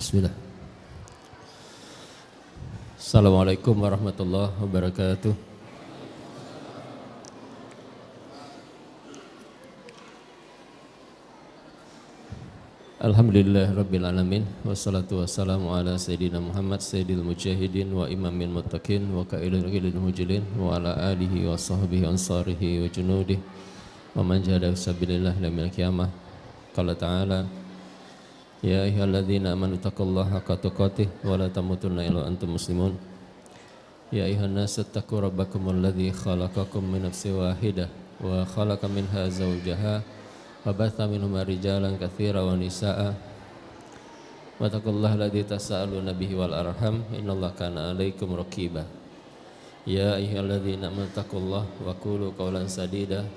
Bismillah. Assalamualaikum warahmatullahi wabarakatuh. Alhamdulillah Rabbil Alamin. Wassalatu wassalamu ala Sayyidina Muhammad Sayyidil Mujahidin wa imamil muttaqin wa ka'ilil mujilin wa ala alihi wa sahbihi ansarihi wa junudih wa man jahada fisabilillah ila qiyamah. Qala ta'ala ya ayyuhalladzina amanu taqullaha haqqa tuqatih wa la tamutunna illa antum muslimun. Ya ayyuhan nasu taqu rabbakumul ladzi khalaqakum min nafsin wahidah wa khalaqa minha zawjaha wa batha minhuma rijalan katsiran wa nisaa'a wa taqullaha alladzi tasaaluna bihi wal arham innallaha kana 'alaikum raqiba. Ya ayyuhalladzina amanu taqullaha wa qulu qawlan sadida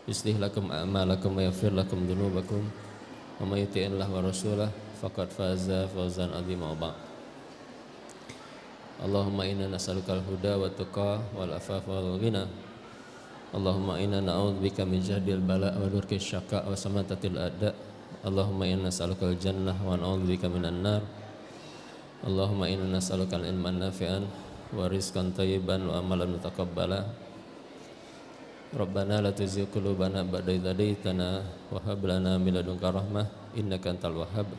yuslih lakum a'malakum wa yaghfir lakum dzunubakum wa may yuti'illah wa rasulahu faqad faza fawzan 'azima. Allahumma inna nas'alukal huda wa tuqa wal afafa wal ghina. Allahumma inna na'udzubika min jahdil bala' wa durki syaqqa wa samatatil a'da. Allahumma inna nas'alukal jannah wa na'udzubika minan nar. Allahumma inna nas'alukal ilman nafi'an wa rizqan thayyiban wa amalan mutaqabbala. Rabbana la tuzigh qulubana ba'da idh hadaytana wa hab lana min ladunka rahmah innaka antal wahhab.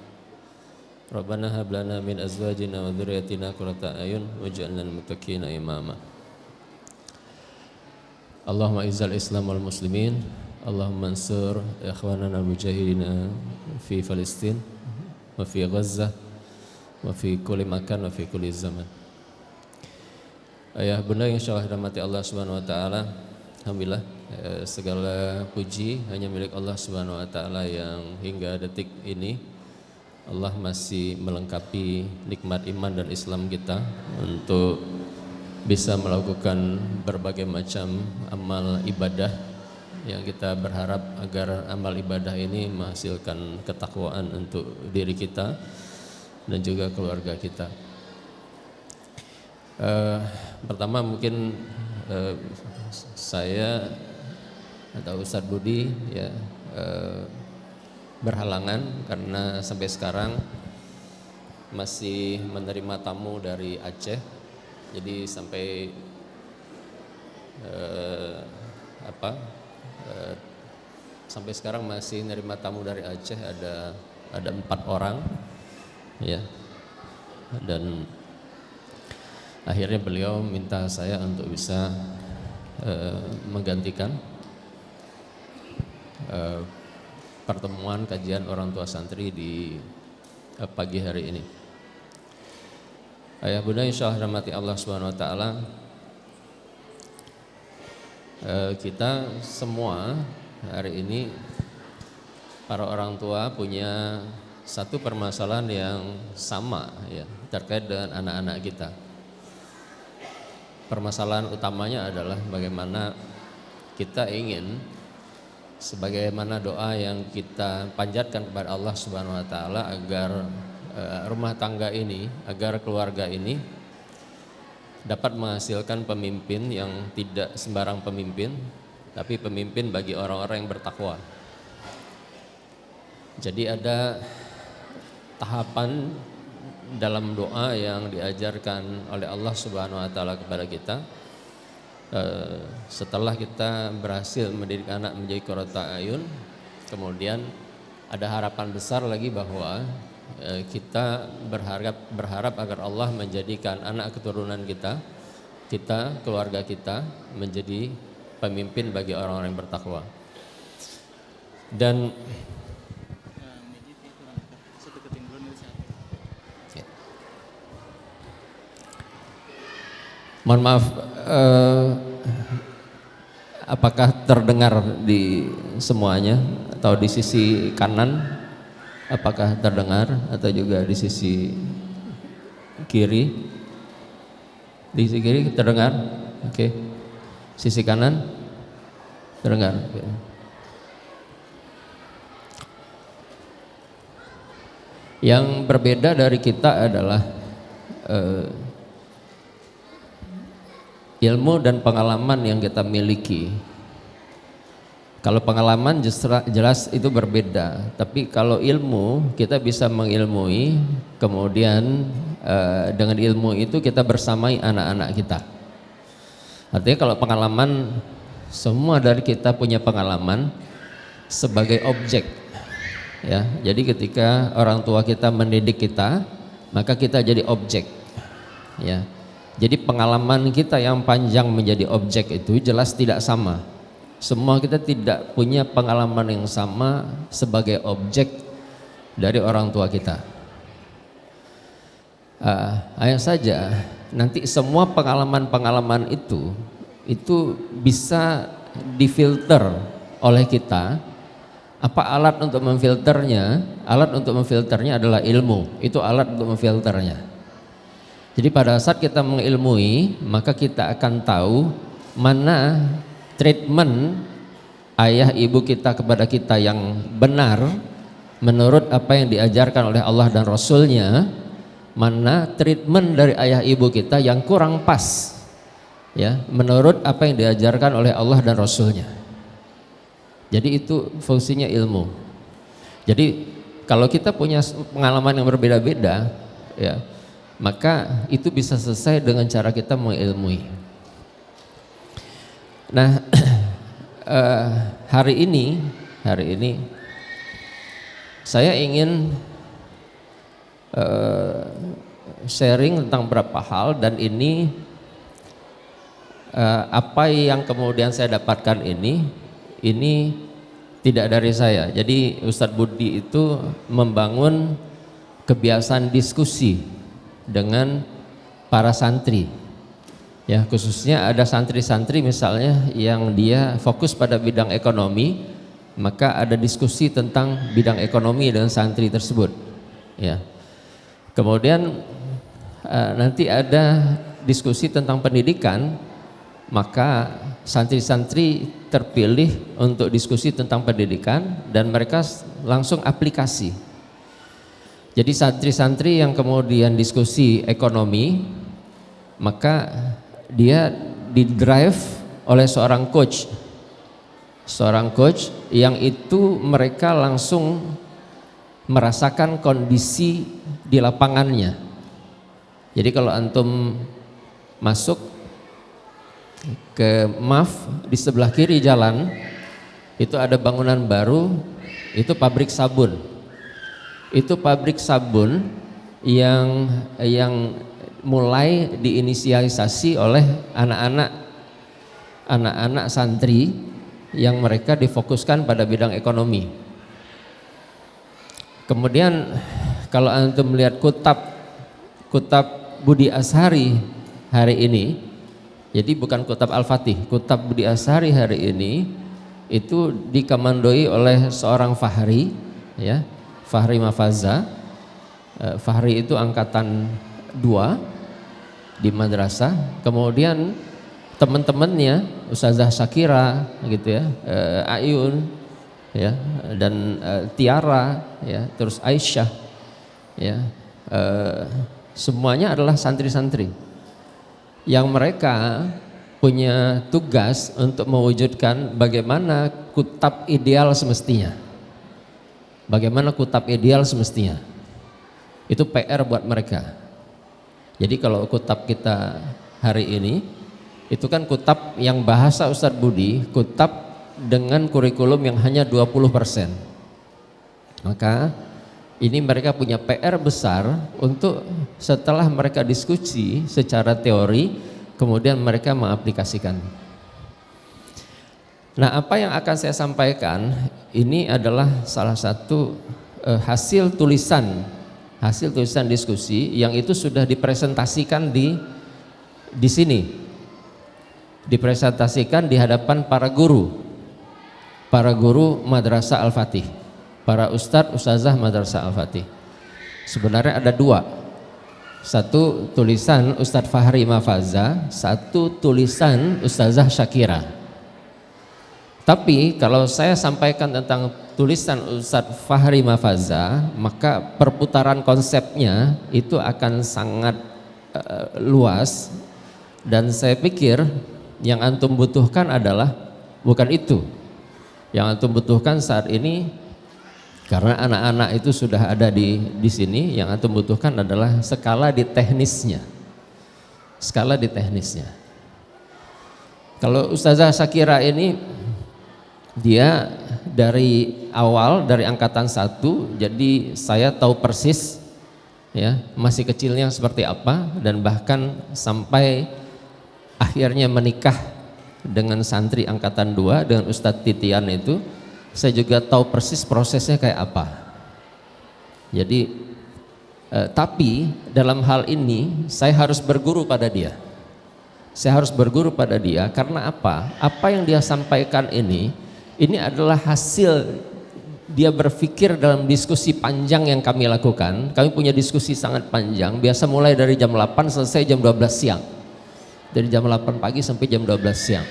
Rabbana hab lana min azwajina wa dhurriyyatina qurrata a'yun waj'alna lil muttaqina imama. Allahumma izzal Islam wal muslimin. Allahumma ansur ikhwanana al-mujahidina fi Palestin wa fi Gaza wa fi kulli makan wa fi kulli zaman. Ayah bunda yang insyaallah dirahmati Allah Subhanahu wa taala. Alhamdulillah, segala puji hanya milik Allah Subhanahu wa taala yang hingga detik ini Allah masih melengkapi nikmat iman dan Islam kita untuk bisa melakukan berbagai macam amal ibadah yang kita berharap agar amal ibadah ini menghasilkan ketakwaan untuk diri kita dan juga keluarga kita. Pertama mungkin saya atau Ustadz Budi ya berhalangan karena sampai sekarang masih menerima tamu dari Aceh. Jadi sampai sampai sekarang masih menerima tamu dari Aceh ada 4 orang ya. Dan akhirnya beliau minta saya untuk bisa menggantikan pertemuan kajian orang tua santri di pagi hari ini. Ayah bunda insyaallah rahmati Allah Subhanahu wa taala, kita semua hari ini para orang tua punya satu permasalahan yang sama ya terkait dengan anak-anak kita. Permasalahan utamanya adalah bagaimana kita ingin sebagaimana doa yang kita panjatkan kepada Allah Subhanahu wa taala agar rumah tangga ini, agar keluarga ini dapat menghasilkan pemimpin yang tidak sembarang pemimpin, tapi pemimpin bagi orang-orang yang bertakwa. Jadi ada tahapan dalam doa yang diajarkan oleh Allah Subhanahu wa taala kepada kita. Setelah kita berhasil mendidik anak menjadi qurrata a'yun, kemudian ada harapan besar lagi bahwa kita berharap agar Allah menjadikan anak keturunan kita, keluarga kita menjadi pemimpin bagi orang-orang yang bertakwa. Dan mohon maaf, apakah terdengar di semuanya atau di sisi kanan? Apakah terdengar atau juga di sisi kiri? Di sisi kiri terdengar? Oke. Sisi kanan terdengar? Oke. Yang berbeda dari kita adalah ilmu dan pengalaman yang kita miliki. Kalau pengalaman jelas itu berbeda. Tapi kalau ilmu, kita bisa mengilmui, kemudian dengan ilmu itu kita bersamai anak-anak kita. Artinya kalau pengalaman, semua dari kita punya pengalaman sebagai objek. Ya, jadi ketika orang tua kita mendidik kita, maka kita jadi objek. Ya, jadi pengalaman kita yang panjang menjadi objek itu jelas tidak sama. Semua kita tidak punya pengalaman yang sama sebagai objek dari orang tua kita. Hanya saja nanti semua pengalaman-pengalaman itu bisa difilter oleh kita. Apa alat untuk memfilternya? Alat untuk memfilternya adalah ilmu. Itu alat untuk memfilternya. Jadi pada saat kita mengilmui, maka kita akan tahu mana treatment ayah ibu kita kepada kita yang benar menurut apa yang diajarkan oleh Allah dan Rasulnya, mana treatment dari ayah ibu kita yang kurang pas, ya, menurut apa yang diajarkan oleh Allah dan Rasulnya. Jadi itu fungsinya ilmu. Jadi kalau kita punya pengalaman yang berbeda-beda, ya, maka itu bisa selesai dengan cara kita mengilmui. Nah, hari ini saya ingin sharing tentang beberapa hal, dan ini apa yang kemudian saya dapatkan ini tidak dari saya. Jadi Ustadz Budi itu membangun kebiasaan diskusi dengan para santri. Ya, khususnya ada santri-santri misalnya yang dia fokus pada bidang ekonomi, maka ada diskusi tentang bidang ekonomi dengan santri tersebut. Ya. Kemudian nanti ada diskusi tentang pendidikan, maka santri-santri terpilih untuk diskusi tentang pendidikan dan mereka langsung aplikasi. Jadi santri-santri yang kemudian diskusi ekonomi, maka dia didrive oleh seorang coach yang itu mereka langsung merasakan kondisi di lapangannya. Jadi kalau antum masuk ke MAF, di sebelah kiri jalan itu ada bangunan baru, itu pabrik sabun. Itu pabrik sabun yang mulai diinisialisasi oleh anak-anak santri yang mereka difokuskan pada bidang ekonomi. Kemudian kalau antum melihat kutab Budi Ashari hari ini, jadi bukan kutab Al-Fatih, kutab Budi Ashari hari ini itu dikomandoi oleh seorang Fahri, ya, Fahri Mafaza. Fahri itu angkatan 2 di madrasah. Kemudian teman-temannya Ustazah Syakira gitu ya, Ayun ya, dan Tiara ya, terus Aisyah ya, semuanya adalah santri-santri yang mereka punya tugas untuk mewujudkan bagaimana kutab ideal semestinya. Bagaimana kutab ideal semestinya. Itu PR buat mereka. Jadi kalau kutab kita hari ini, itu kan kutab yang bahasa Ustadz Budi, kutab dengan kurikulum yang hanya 20%. Maka ini mereka punya PR besar untuk setelah mereka diskusi secara teori, kemudian mereka mengaplikasikan. Nah, apa yang akan saya sampaikan ini adalah salah satu hasil tulisan diskusi yang itu sudah dipresentasikan di sini, dipresentasikan di hadapan para guru Madrasah Al-Fatih, para ustazah Madrasah Al-Fatih. Sebenarnya ada 2, satu tulisan Ustadz Fahri Mafaza, satu tulisan Ustazah Syakira. Tapi kalau saya sampaikan tentang tulisan Ustadz Fahri Mafaza, maka perputaran konsepnya itu akan sangat luas, dan saya pikir yang antum butuhkan adalah bukan itu. Yang antum butuhkan saat ini, karena anak-anak itu sudah ada di sini, yang antum butuhkan adalah skala di teknisnya. Skala di teknisnya. Kalau Ustazah Syakira ini, dia dari awal, dari angkatan 1, jadi saya tahu persis ya, masih kecilnya seperti apa, dan bahkan sampai akhirnya menikah dengan santri angkatan 2 dengan Ustadz Titian itu, saya juga tahu persis prosesnya kayak apa. Jadi tapi dalam hal ini saya harus berguru pada dia. Saya harus berguru pada dia karena apa? Apa yang dia sampaikan ini adalah hasil dia berpikir dalam diskusi panjang yang kami lakukan. Kami punya diskusi sangat panjang, biasa mulai dari jam 8 selesai jam 12 siang. Dari jam 8 pagi sampai jam 12 siang.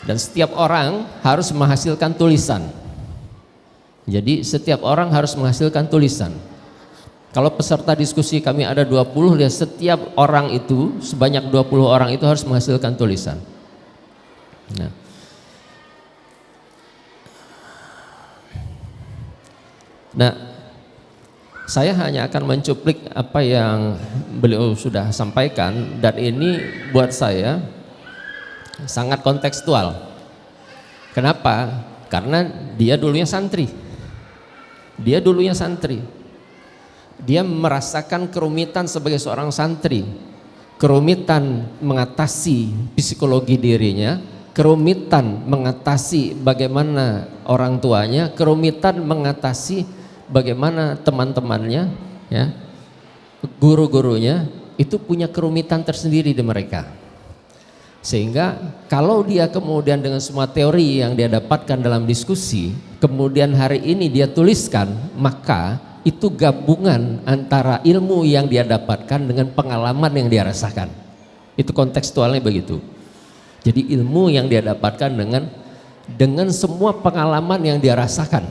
Dan setiap orang harus menghasilkan tulisan. Jadi setiap orang harus menghasilkan tulisan. Kalau peserta diskusi kami ada 20, ya setiap orang itu, sebanyak 20 orang itu harus menghasilkan tulisan. Nah, saya hanya akan mencuplik apa yang beliau sudah sampaikan, dan ini buat saya sangat kontekstual. Kenapa? Karena dia dulunya santri. Dia merasakan kerumitan sebagai seorang santri, kerumitan mengatasi psikologi dirinya, kerumitan mengatasi bagaimana orang tuanya, kerumitan mengatasi bagaimana teman-temannya, ya, guru-gurunya itu punya kerumitan tersendiri di mereka. Sehingga kalau dia kemudian dengan semua teori yang dia dapatkan dalam diskusi, kemudian hari ini dia tuliskan, maka itu gabungan antara ilmu yang dia dapatkan dengan pengalaman yang dia rasakan. Itu kontekstualnya begitu. Jadi ilmu yang dia dapatkan dengan semua pengalaman yang dia rasakan.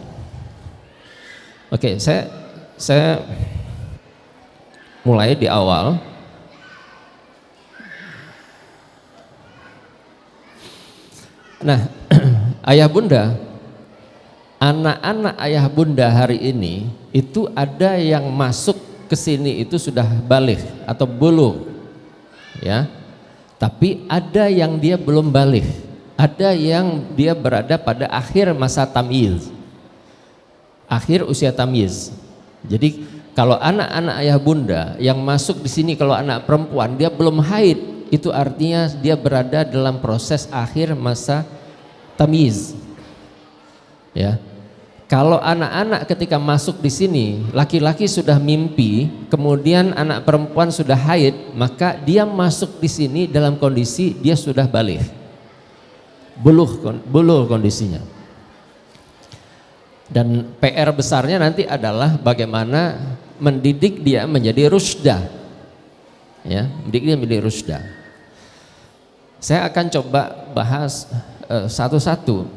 Oke, saya mulai di awal. Nah, ayah bunda, anak-anak ayah bunda hari ini itu ada yang masuk ke sini itu sudah baligh atau bulughh, ya. Tapi ada yang dia belum baligh, ada yang dia berada pada akhir masa tamyiz, akhir usia tamyiz. Jadi kalau anak-anak ayah bunda yang masuk di sini, kalau anak perempuan dia belum haid, itu artinya dia berada dalam proses akhir masa tamyiz. Ya. Kalau anak-anak ketika masuk di sini, laki-laki sudah mimpi, kemudian anak perempuan sudah haid, maka dia masuk di sini dalam kondisi dia sudah baligh. Bulughh kondisinya. Dan PR besarnya nanti adalah bagaimana mendidik dia menjadi rusda. Ya, mendidik dia menjadi rusda. Saya akan coba bahas satu-satu,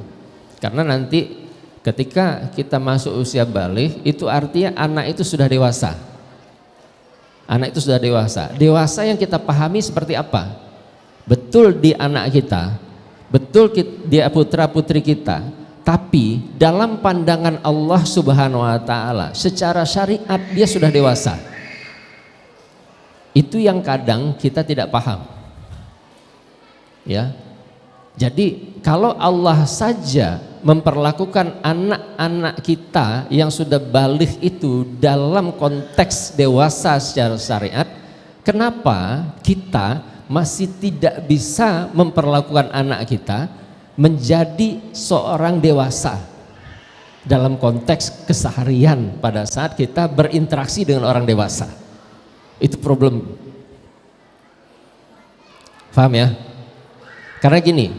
karena nanti ketika kita masuk usia baligh itu artinya anak itu sudah dewasa. Anak itu sudah dewasa. Dewasa yang kita pahami seperti apa? Betul di anak kita, betul dia putra putri kita, tapi dalam pandangan Allah Subhanahu wa taala secara syariat dia sudah dewasa. Itu yang kadang kita tidak paham. Ya. Jadi kalau Allah saja memperlakukan anak-anak kita yang sudah baligh itu dalam konteks dewasa secara syariat, kenapa kita masih tidak bisa memperlakukan anak kita menjadi seorang dewasa dalam konteks keseharian pada saat kita berinteraksi dengan orang dewasa? Itu problem. Paham ya? Karena gini,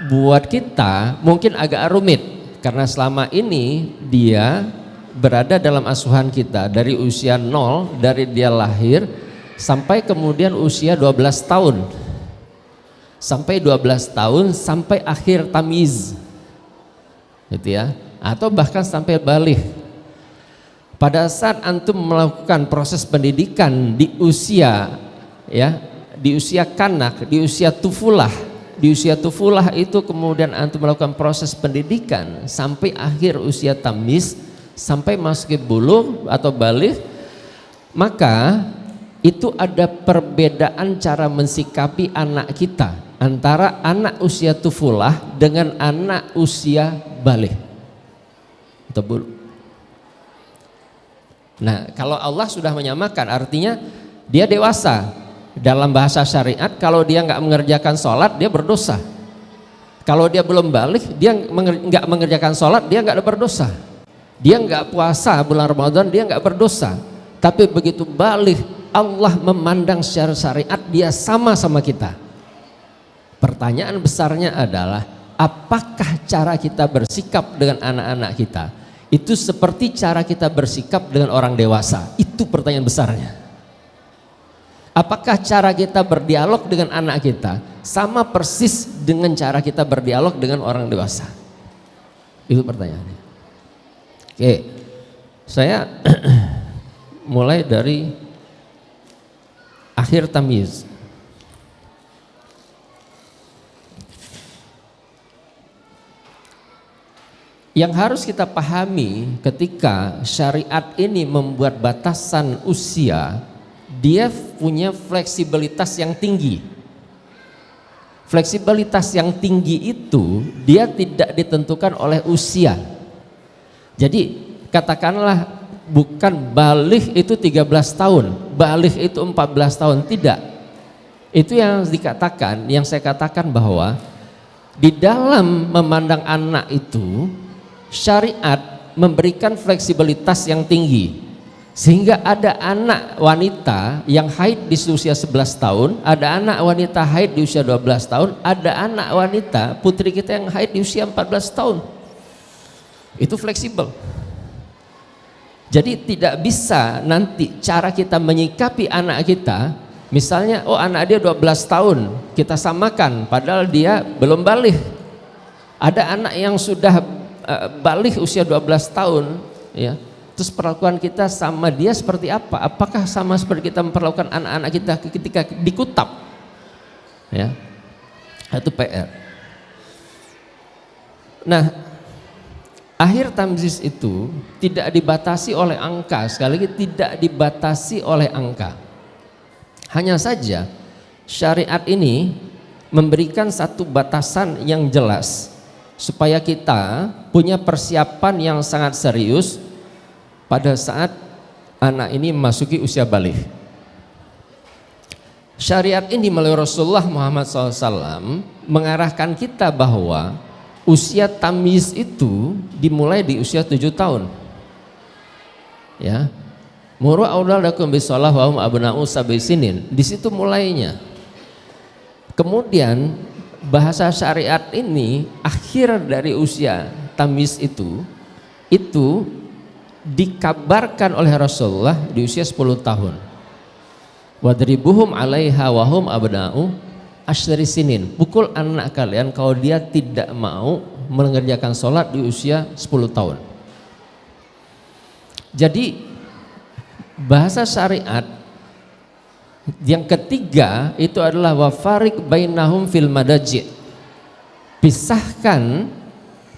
buat kita mungkin agak rumit, karena selama ini dia berada dalam asuhan kita dari usia 0, dari dia lahir sampai kemudian usia 12 tahun. Sampai 12 tahun sampai akhir tamyiz. Gitu ya. Atau bahkan sampai baligh. Pada saat antum melakukan proses pendidikan di usia, ya, di usia kanak, di usia tufulah, di usia tufulah itu kemudian antum melakukan proses pendidikan sampai akhir usia tamyiz, sampai masuk ke bulugh atau baligh, maka itu ada perbedaan cara mensikapi anak kita antara anak usia tufulah dengan anak usia baligh atau bulugh. Nah, kalau Allah sudah menyamakan, artinya dia dewasa. Dalam bahasa syariat, kalau dia nggak mengerjakan sholat, dia berdosa. Kalau dia belum balik, dia nggak mengerjakan sholat, dia nggak berdosa. Dia nggak puasa bulan Ramadan, dia nggak berdosa. Tapi begitu balik, Allah memandang secara syariat dia sama kita. Pertanyaan besarnya adalah, apakah cara kita bersikap dengan anak-anak kita itu seperti cara kita bersikap dengan orang dewasa? Itu pertanyaan besarnya. Apakah cara kita berdialog dengan anak kita sama persis dengan cara kita berdialog dengan orang dewasa? Itu pertanyaannya. Oke, saya mulai dari akhir tamyiz. Yang harus kita pahami ketika syariat ini membuat batasan usia, dia punya fleksibilitas yang tinggi. Fleksibilitas yang tinggi itu dia tidak ditentukan oleh usia. Jadi katakanlah bukan baligh itu 13 tahun, baligh itu 14 tahun, tidak. Itu yang dikatakan, yang saya katakan bahwa di dalam memandang anak itu syariat memberikan fleksibilitas yang tinggi. Sehingga ada anak wanita yang haid di usia 11 tahun, ada anak wanita haid di usia 12 tahun, ada anak wanita putri kita yang haid di usia 14 tahun. Itu fleksibel. Jadi tidak bisa nanti cara kita menyikapi anak kita, misalnya oh anak dia 12 tahun, kita samakan padahal dia belum balik. Ada anak yang sudah balik usia 12 tahun, ya. Terus perlakuan kita sama dia seperti apa? Apakah sama seperti kita memperlakukan anak-anak kita ketika dikutab? Ya, itu PR. Nah, akhir tamyiz itu tidak dibatasi oleh angka, sekali lagi tidak dibatasi oleh angka. Hanya saja syariat ini memberikan satu batasan yang jelas supaya kita punya persiapan yang sangat serius pada saat anak ini memasuki usia baligh. Syariat ini melalui Rasulullah Muhammad SAW mengarahkan kita bahwa usia tamyiz itu dimulai di usia 7 tahun. Ya, muru auladakum bisolah wa hum abna'u sab'i sinin. Di situ mulainya. Kemudian bahasa syariat ini akhir dari usia tamyiz itu dikabarkan oleh Rasulullah di usia 10 tahun. Wadribuhum 'alaiha wa hum abna'u asyri sinin. Pukul anak kalian kalau dia tidak mau mengerjakan sholat di usia 10 tahun. Jadi bahasa syariat yang ketiga itu adalah wafarik bainahum fil madaji.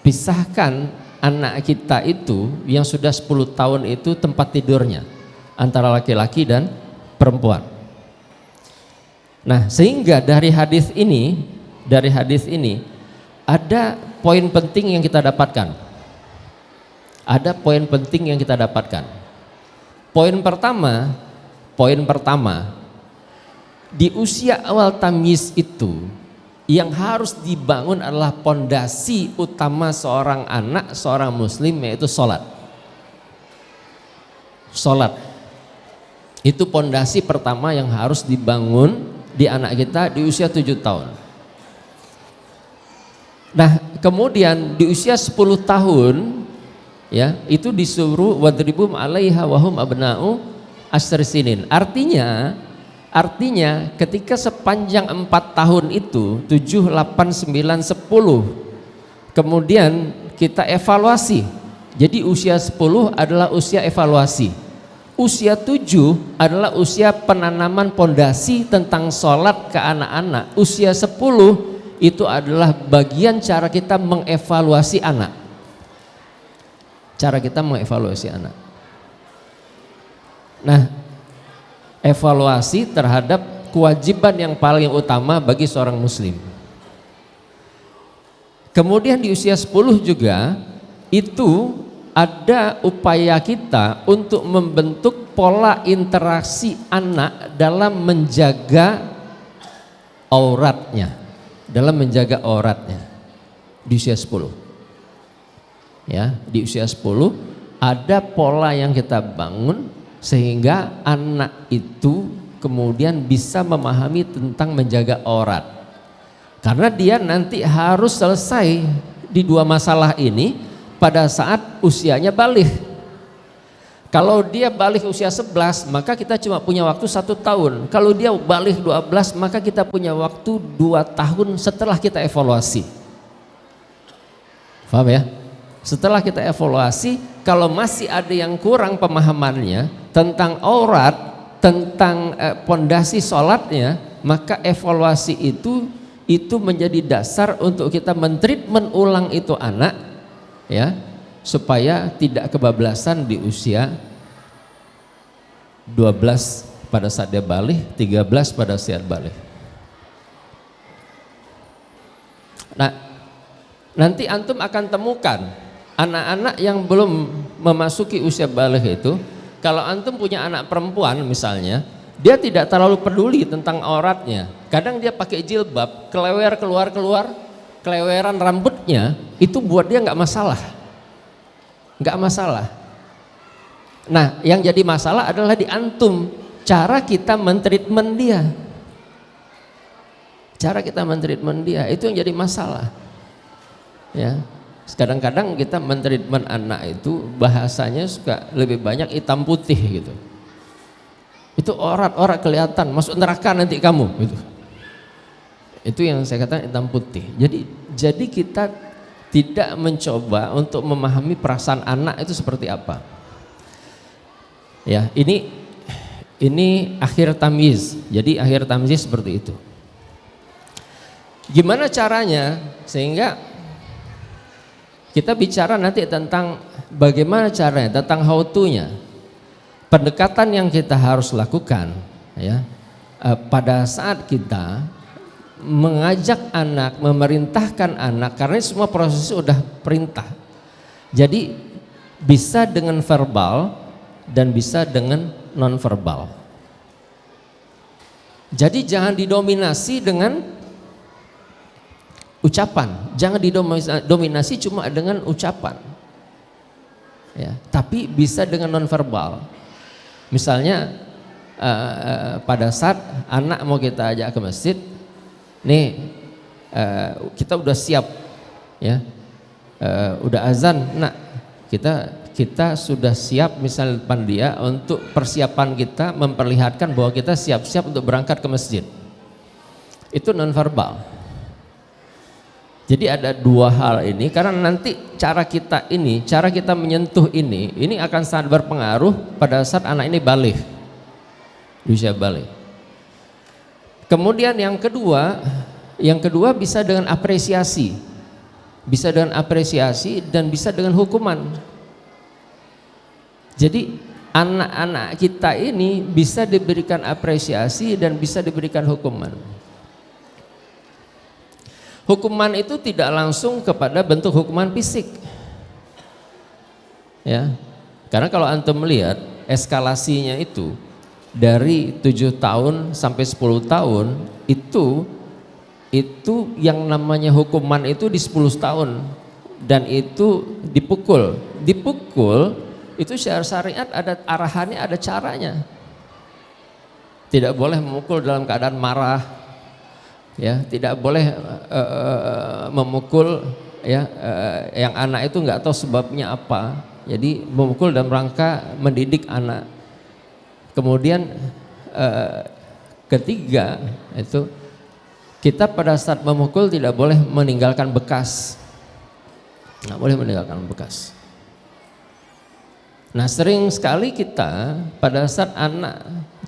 Pisahkan anak kita itu yang sudah 10 tahun itu tempat tidurnya antara laki-laki dan perempuan. Nah, sehingga dari hadis ini ada poin penting yang kita dapatkan. Ada poin penting yang kita dapatkan. Poin pertama, di usia awal tamyiz itu yang harus dibangun adalah pondasi utama seorang anak, seorang muslim, yaitu sholat. Sholat itu pondasi pertama yang harus dibangun di anak kita di usia 7 tahun. Nah, kemudian di usia 10 tahun ya, itu disuruh wadribum 'alaiha wa hum abna'u asyri sinin. Artinya ketika sepanjang 4 tahun itu 7, 8, 9, 10 kemudian kita evaluasi. Jadi usia 10 adalah usia evaluasi. Usia 7 adalah usia penanaman pondasi tentang sholat ke anak-anak. Usia 10 itu adalah bagian cara kita mengevaluasi anak. Cara kita mengevaluasi anak. Nah, evaluasi terhadap kewajiban yang paling utama bagi seorang muslim. Kemudian di usia 10 juga itu ada upaya kita untuk membentuk pola interaksi anak dalam menjaga auratnya, di usia 10. Ya, di usia 10 ada pola yang kita bangun sehingga anak itu kemudian bisa memahami tentang menjaga aurat. Karena dia nanti harus selesai di dua masalah ini pada saat usianya baligh. Kalau dia baligh usia 11, maka kita cuma punya waktu 1 tahun. Kalau dia baligh 12, maka kita punya waktu 2 tahun setelah kita evaluasi. Paham ya? Setelah kita evaluasi, kalau masih ada yang kurang pemahamannya tentang aurat, tentang pondasi sholatnya, maka evaluasi itu menjadi dasar untuk kita mentreatment ulang itu anak, ya, supaya tidak kebablasan di usia 12 pada saat dia baligh, 13 pada saat baligh. Nah, nanti antum akan temukan anak-anak yang belum memasuki usia baligh itu, kalau antum punya anak perempuan misalnya, dia tidak terlalu peduli tentang auratnya. Kadang dia pakai jilbab, keluar, keleweran rambutnya, itu buat dia nggak masalah. Nah, yang jadi masalah adalah di antum, cara kita mentreatment dia. Itu yang jadi masalah. Ya. Kadang-kadang kita mentreatment anak itu bahasanya suka lebih banyak hitam putih gitu. Itu aurat kelihatan, masuk neraka nanti kamu gitu. Itu yang saya katakan hitam putih. Jadi kita tidak mencoba untuk memahami perasaan anak itu seperti apa. Ya, ini akhir tamyiz. Jadi akhir tamyiz seperti itu. Gimana caranya sehingga kita bicara nanti tentang bagaimana caranya, tentang how to-nya. Pendekatan yang kita harus lakukan, ya, pada saat kita mengajak anak, memerintahkan anak, karena semua prosesnya udah perintah. Jadi bisa dengan verbal dan bisa dengan non verbal. Jadi jangan didominasi dengan ucapan, jangan didominasi cuma dengan ucapan, ya, tapi bisa dengan non verbal. Misalnya pada saat anak mau kita ajak ke masjid, nih kita udah siap, ya, udah azan, nak, kita sudah siap misalnya depan dia untuk persiapan kita memperlihatkan bahwa kita siap-siap untuk berangkat ke masjid. Itu non verbal. Jadi ada dua hal ini, karena nanti cara kita menyentuh ini akan sangat berpengaruh pada saat anak ini baligh, di usia baligh. Kemudian yang kedua bisa dengan apresiasi, dan bisa dengan hukuman. Jadi anak-anak kita ini bisa diberikan apresiasi dan bisa diberikan hukuman. Hukuman itu tidak langsung kepada bentuk hukuman fisik, ya, karena kalau antum melihat eskalasinya itu dari 7 tahun sampai 10 tahun itu yang namanya hukuman itu di 10 tahun, dan itu dipukul itu secara syariat ada arahannya, ada caranya. Tidak boleh memukul dalam keadaan marah, ya, tidak boleh memukul, ya, yang anak itu nggak tahu sebabnya apa. Jadi memukul dalam rangka mendidik anak. Kemudian ketiga itu kita pada saat memukul tidak boleh meninggalkan bekas, nggak boleh meninggalkan bekas. Nah, sering sekali kita pada saat anak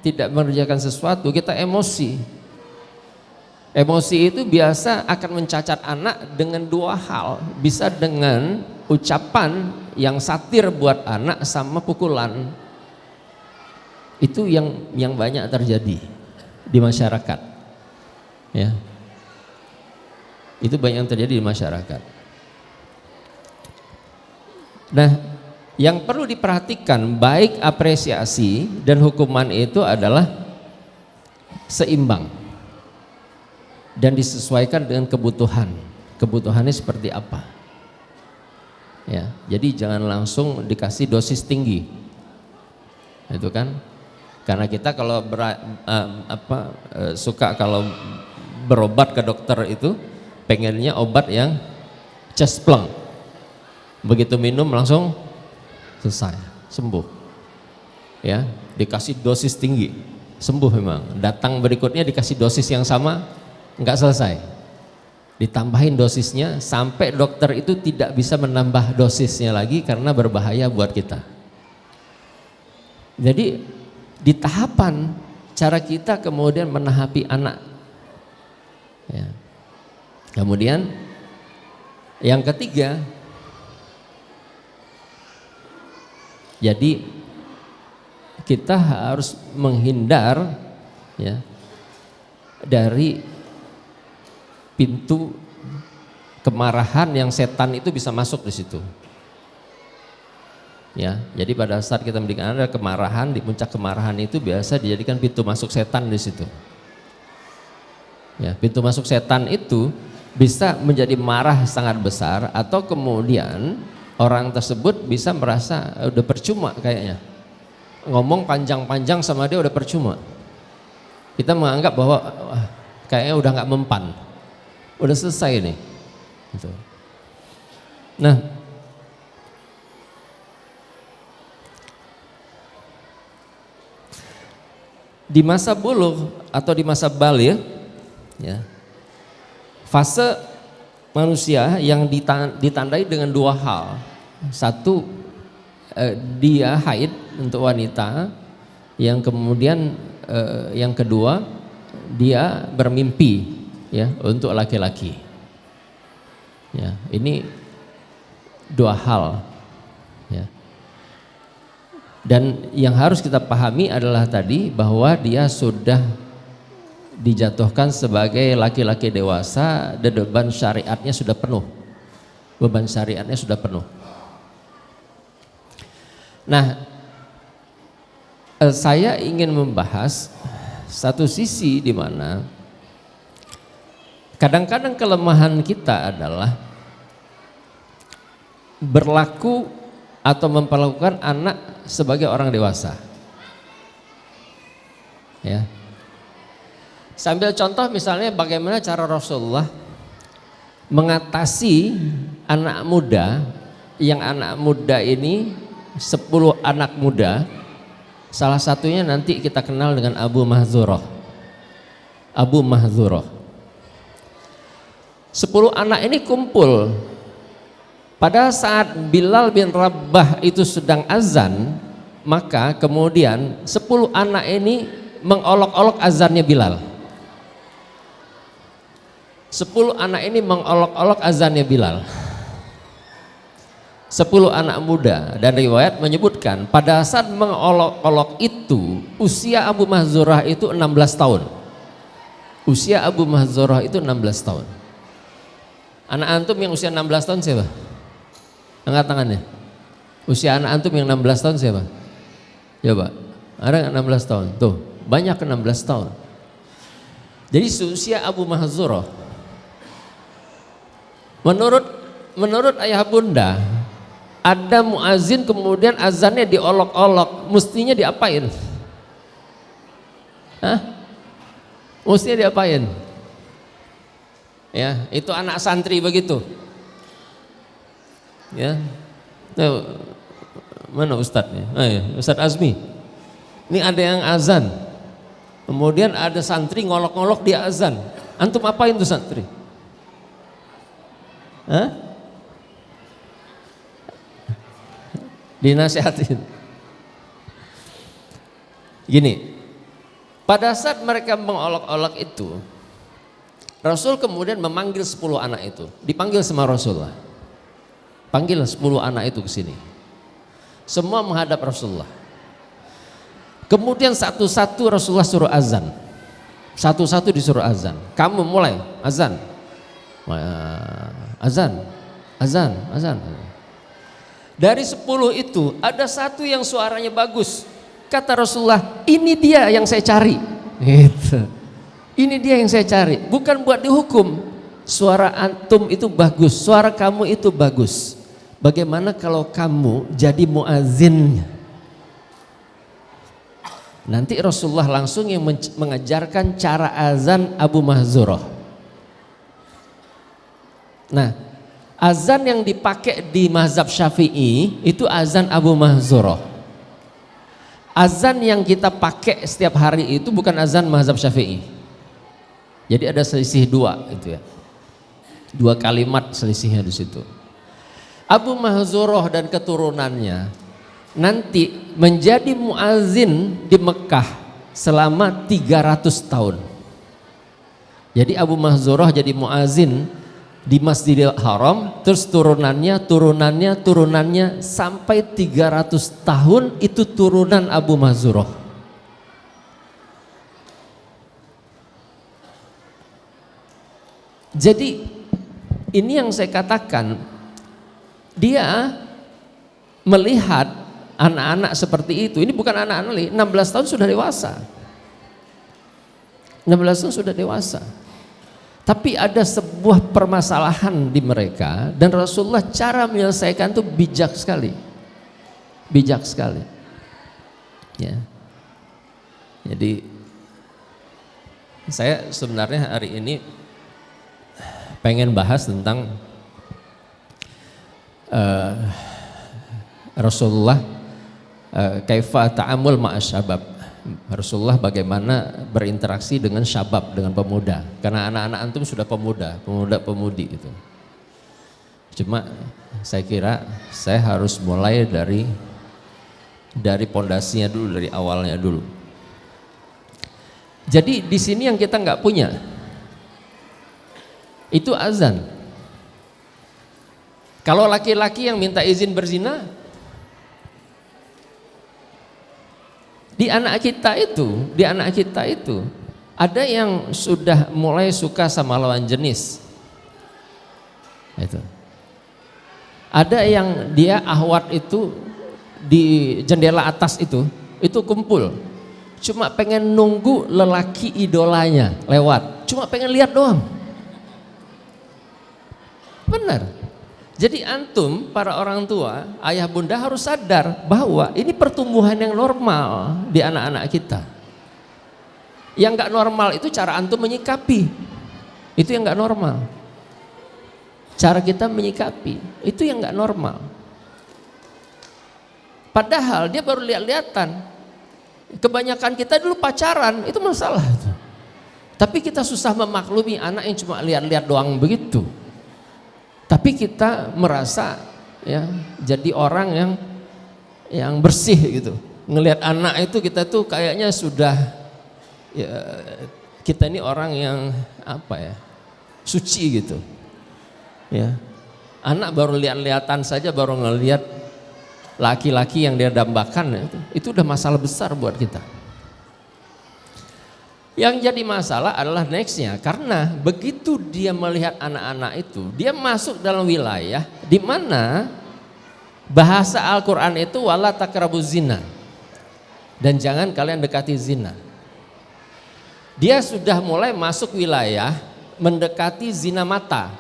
tidak mengerjakan sesuatu kita emosi. Emosi itu biasa akan mencacat anak dengan dua hal, bisa dengan ucapan yang satir buat anak sama pukulan. Itu yang banyak terjadi di masyarakat. Ya. Itu banyak yang terjadi di masyarakat. Nah, yang perlu diperhatikan baik apresiasi dan hukuman itu adalah seimbang dan disesuaikan dengan kebutuhan. Kebutuhannya seperti apa? Ya, jadi jangan langsung dikasih dosis tinggi. Itu kan? Karena kita kalau suka kalau berobat ke dokter itu pengennya obat yang cespleng. Begitu minum langsung selesai, sembuh. Ya, dikasih dosis tinggi, sembuh memang. Datang berikutnya dikasih dosis yang sama, enggak selesai. Ditambahin dosisnya sampai dokter itu tidak bisa menambah dosisnya lagi karena berbahaya buat kita. Jadi di tahapan cara kita kemudian menahapi anak. Ya. Kemudian yang ketiga, jadi kita harus menghindar ya dari pintu kemarahan yang setan itu bisa masuk di situ. Ya, jadi pada saat kita mendidik anak ada kemarahan, di puncak kemarahan itu biasa dijadikan pintu masuk setan di situ. Ya, pintu masuk setan itu bisa menjadi marah sangat besar atau kemudian orang tersebut bisa merasa udah percuma kayaknya. Ngomong panjang-panjang sama dia udah percuma. Kita menganggap bahwa kayaknya udah nggak mempan. Udah selesai nih. Gitu. Nah, di masa bulugh atau di masa baligh ya, fase manusia yang ditandai dengan dua hal. Satu, dia haid untuk wanita, yang kemudian yang kedua dia bermimpi ya untuk laki-laki. Ya, ini dua hal ya. Dan yang harus kita pahami adalah tadi bahwa dia sudah dijatuhkan sebagai laki-laki dewasa dan beban syariatnya sudah penuh. Beban syariatnya sudah penuh. Nah, saya ingin membahas satu sisi di mana kadang-kadang kelemahan kita adalah berlaku atau memperlakukan anak sebagai orang dewasa. Ya. Sambil contoh misalnya bagaimana cara Rasulullah mengatasi anak muda, yang anak muda ini 10 anak muda, salah satunya nanti kita kenal dengan Abu Mahdzurah. Abu Mahdzurah. 10 anak ini kumpul. Pada saat Bilal bin Rabah itu sedang azan, maka kemudian 10 anak ini mengolok-olok azannya Bilal. 10 anak ini mengolok-olok azannya Bilal. 10 anak muda, dan riwayat menyebutkan pada saat mengolok-olok itu usia Abu Mahdzurah itu 16 tahun. Usia Abu Mahdzurah itu 16 tahun. Anak antum yang usia 16 tahun siapa? Angkat tangannya. Usia anak antum yang 16 tahun siapa? Coba. Ada 16 tahun? Tuh, banyak 16 tahun. Jadi usia Abu Mahdzurah menurut ayah bunda, ada muazin kemudian azannya diolok-olok, mestinya diapain? Hah? Mestinya diapain? Ya, itu anak santri begitu. Ya, tuh, mana ustadznya? Ustadz Azmi. Ini ada yang azan, kemudian ada santri ngolok-ngolok dia azan. Antum apain tuh santri? Hah? Dinasihatin. Gini, pada saat mereka mengolok-olok itu, Rasul kemudian memanggil 10 anak itu, dipanggil sama Rasulullah. Panggil 10 anak itu ke sini. Semua menghadap Rasulullah. Kemudian satu-satu Rasulullah suruh azan. Satu-satu disuruh azan. Kamu mulai azan. Azan. Azan, azan. Dari 10 itu ada satu yang suaranya bagus. Kata Rasulullah, ini dia yang saya cari. Gitu. Ini dia yang saya cari. Bukan buat dihukum. Suara antum itu bagus, suara kamu itu bagus. Bagaimana kalau kamu jadi muazzinnya? Nanti Rasulullah langsung yang mengajarkan cara azan Abu Mahzurah. Nah, azan yang dipakai di mazhab Syafi'i itu azan Abu Mahzurah. Azan yang kita pakai setiap hari itu bukan azan mazhab Syafi'i. Jadi ada selisih dua itu ya. Dua kalimat selisihnya di situ. Abu Mahzurah dan keturunannya nanti menjadi muazin di Mekah selama 300 tahun. Jadi Abu Mahzurah jadi muazin di Masjidil Haram, terus turunannya sampai 300 tahun itu turunan Abu Mahzurah. Jadi ini yang saya katakan, dia melihat anak-anak seperti itu. Ini bukan anak-anak, 16 tahun sudah dewasa. 16 tahun sudah dewasa. Tapi ada sebuah permasalahan di mereka dan Rasulullah cara menyelesaikan itu bijak sekali. Bijak sekali. Ya. Jadi saya sebenarnya hari ini pengen bahas tentang Rasulullah kaifa ta'amul ma'asyabab. Rasulullah bagaimana berinteraksi dengan syabab, dengan pemuda. Karena anak-anak antum sudah pemuda-pemudi itu. Cuma saya kira saya harus mulai dari pondasinya dulu, dari awalnya dulu. Jadi di sini yang kita nggak punya itu azan. Kalau laki-laki yang minta izin berzina, di anak kita itu ada yang sudah mulai suka sama lawan jenis. Itu. Ada yang dia ahwat itu di jendela atas itu kumpul. Cuma pengen nunggu lelaki idolanya lewat. Cuma pengen lihat doang. Benar. Jadi antum, para orang tua, ayah bunda harus sadar bahwa ini pertumbuhan yang normal di anak-anak kita. Yang gak normal itu cara antum menyikapi. Itu yang gak normal. Cara kita menyikapi, itu yang gak normal. Padahal dia baru lihat-lihatan. Kebanyakan kita dulu pacaran, itu masalah. Tapi kita susah memaklumi anak yang cuma lihat-lihat doang begitu. Tapi kita merasa ya jadi orang yang bersih gitu. Ngelihat anak itu kita tuh kayaknya sudah ya, kita ini orang yang apa ya, suci gitu. Ya. Anak baru lihat-lihatan saja, baru ngelihat laki-laki yang dia dambakan itu udah masalah besar buat kita. Yang jadi masalah adalah nextnya, karena begitu dia melihat anak-anak itu, dia masuk dalam wilayah di mana bahasa Al-Quran itu wala taqrabuz zina, dan jangan kalian dekati zina. Dia sudah mulai masuk wilayah mendekati zina mata.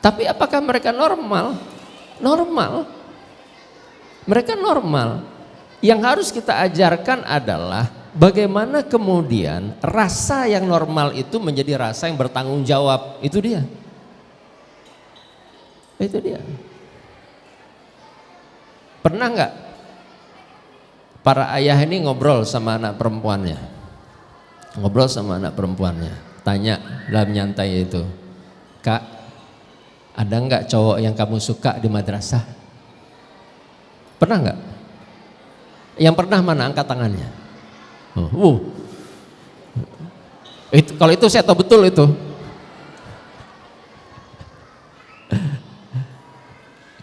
Tapi apakah mereka normal? Normal. Mereka normal. Yang harus kita ajarkan adalah bagaimana kemudian rasa yang normal itu menjadi rasa yang bertanggung jawab. Itu dia. Itu dia. Pernah nggak para ayah ini ngobrol sama anak perempuannya? Ngobrol sama anak perempuannya. Tanya dalam nyantai itu, Kak, ada nggak cowok yang kamu suka di madrasah? Pernah nggak? Yang pernah mana? Angkat tangannya. Kalau itu saya tahu betul itu.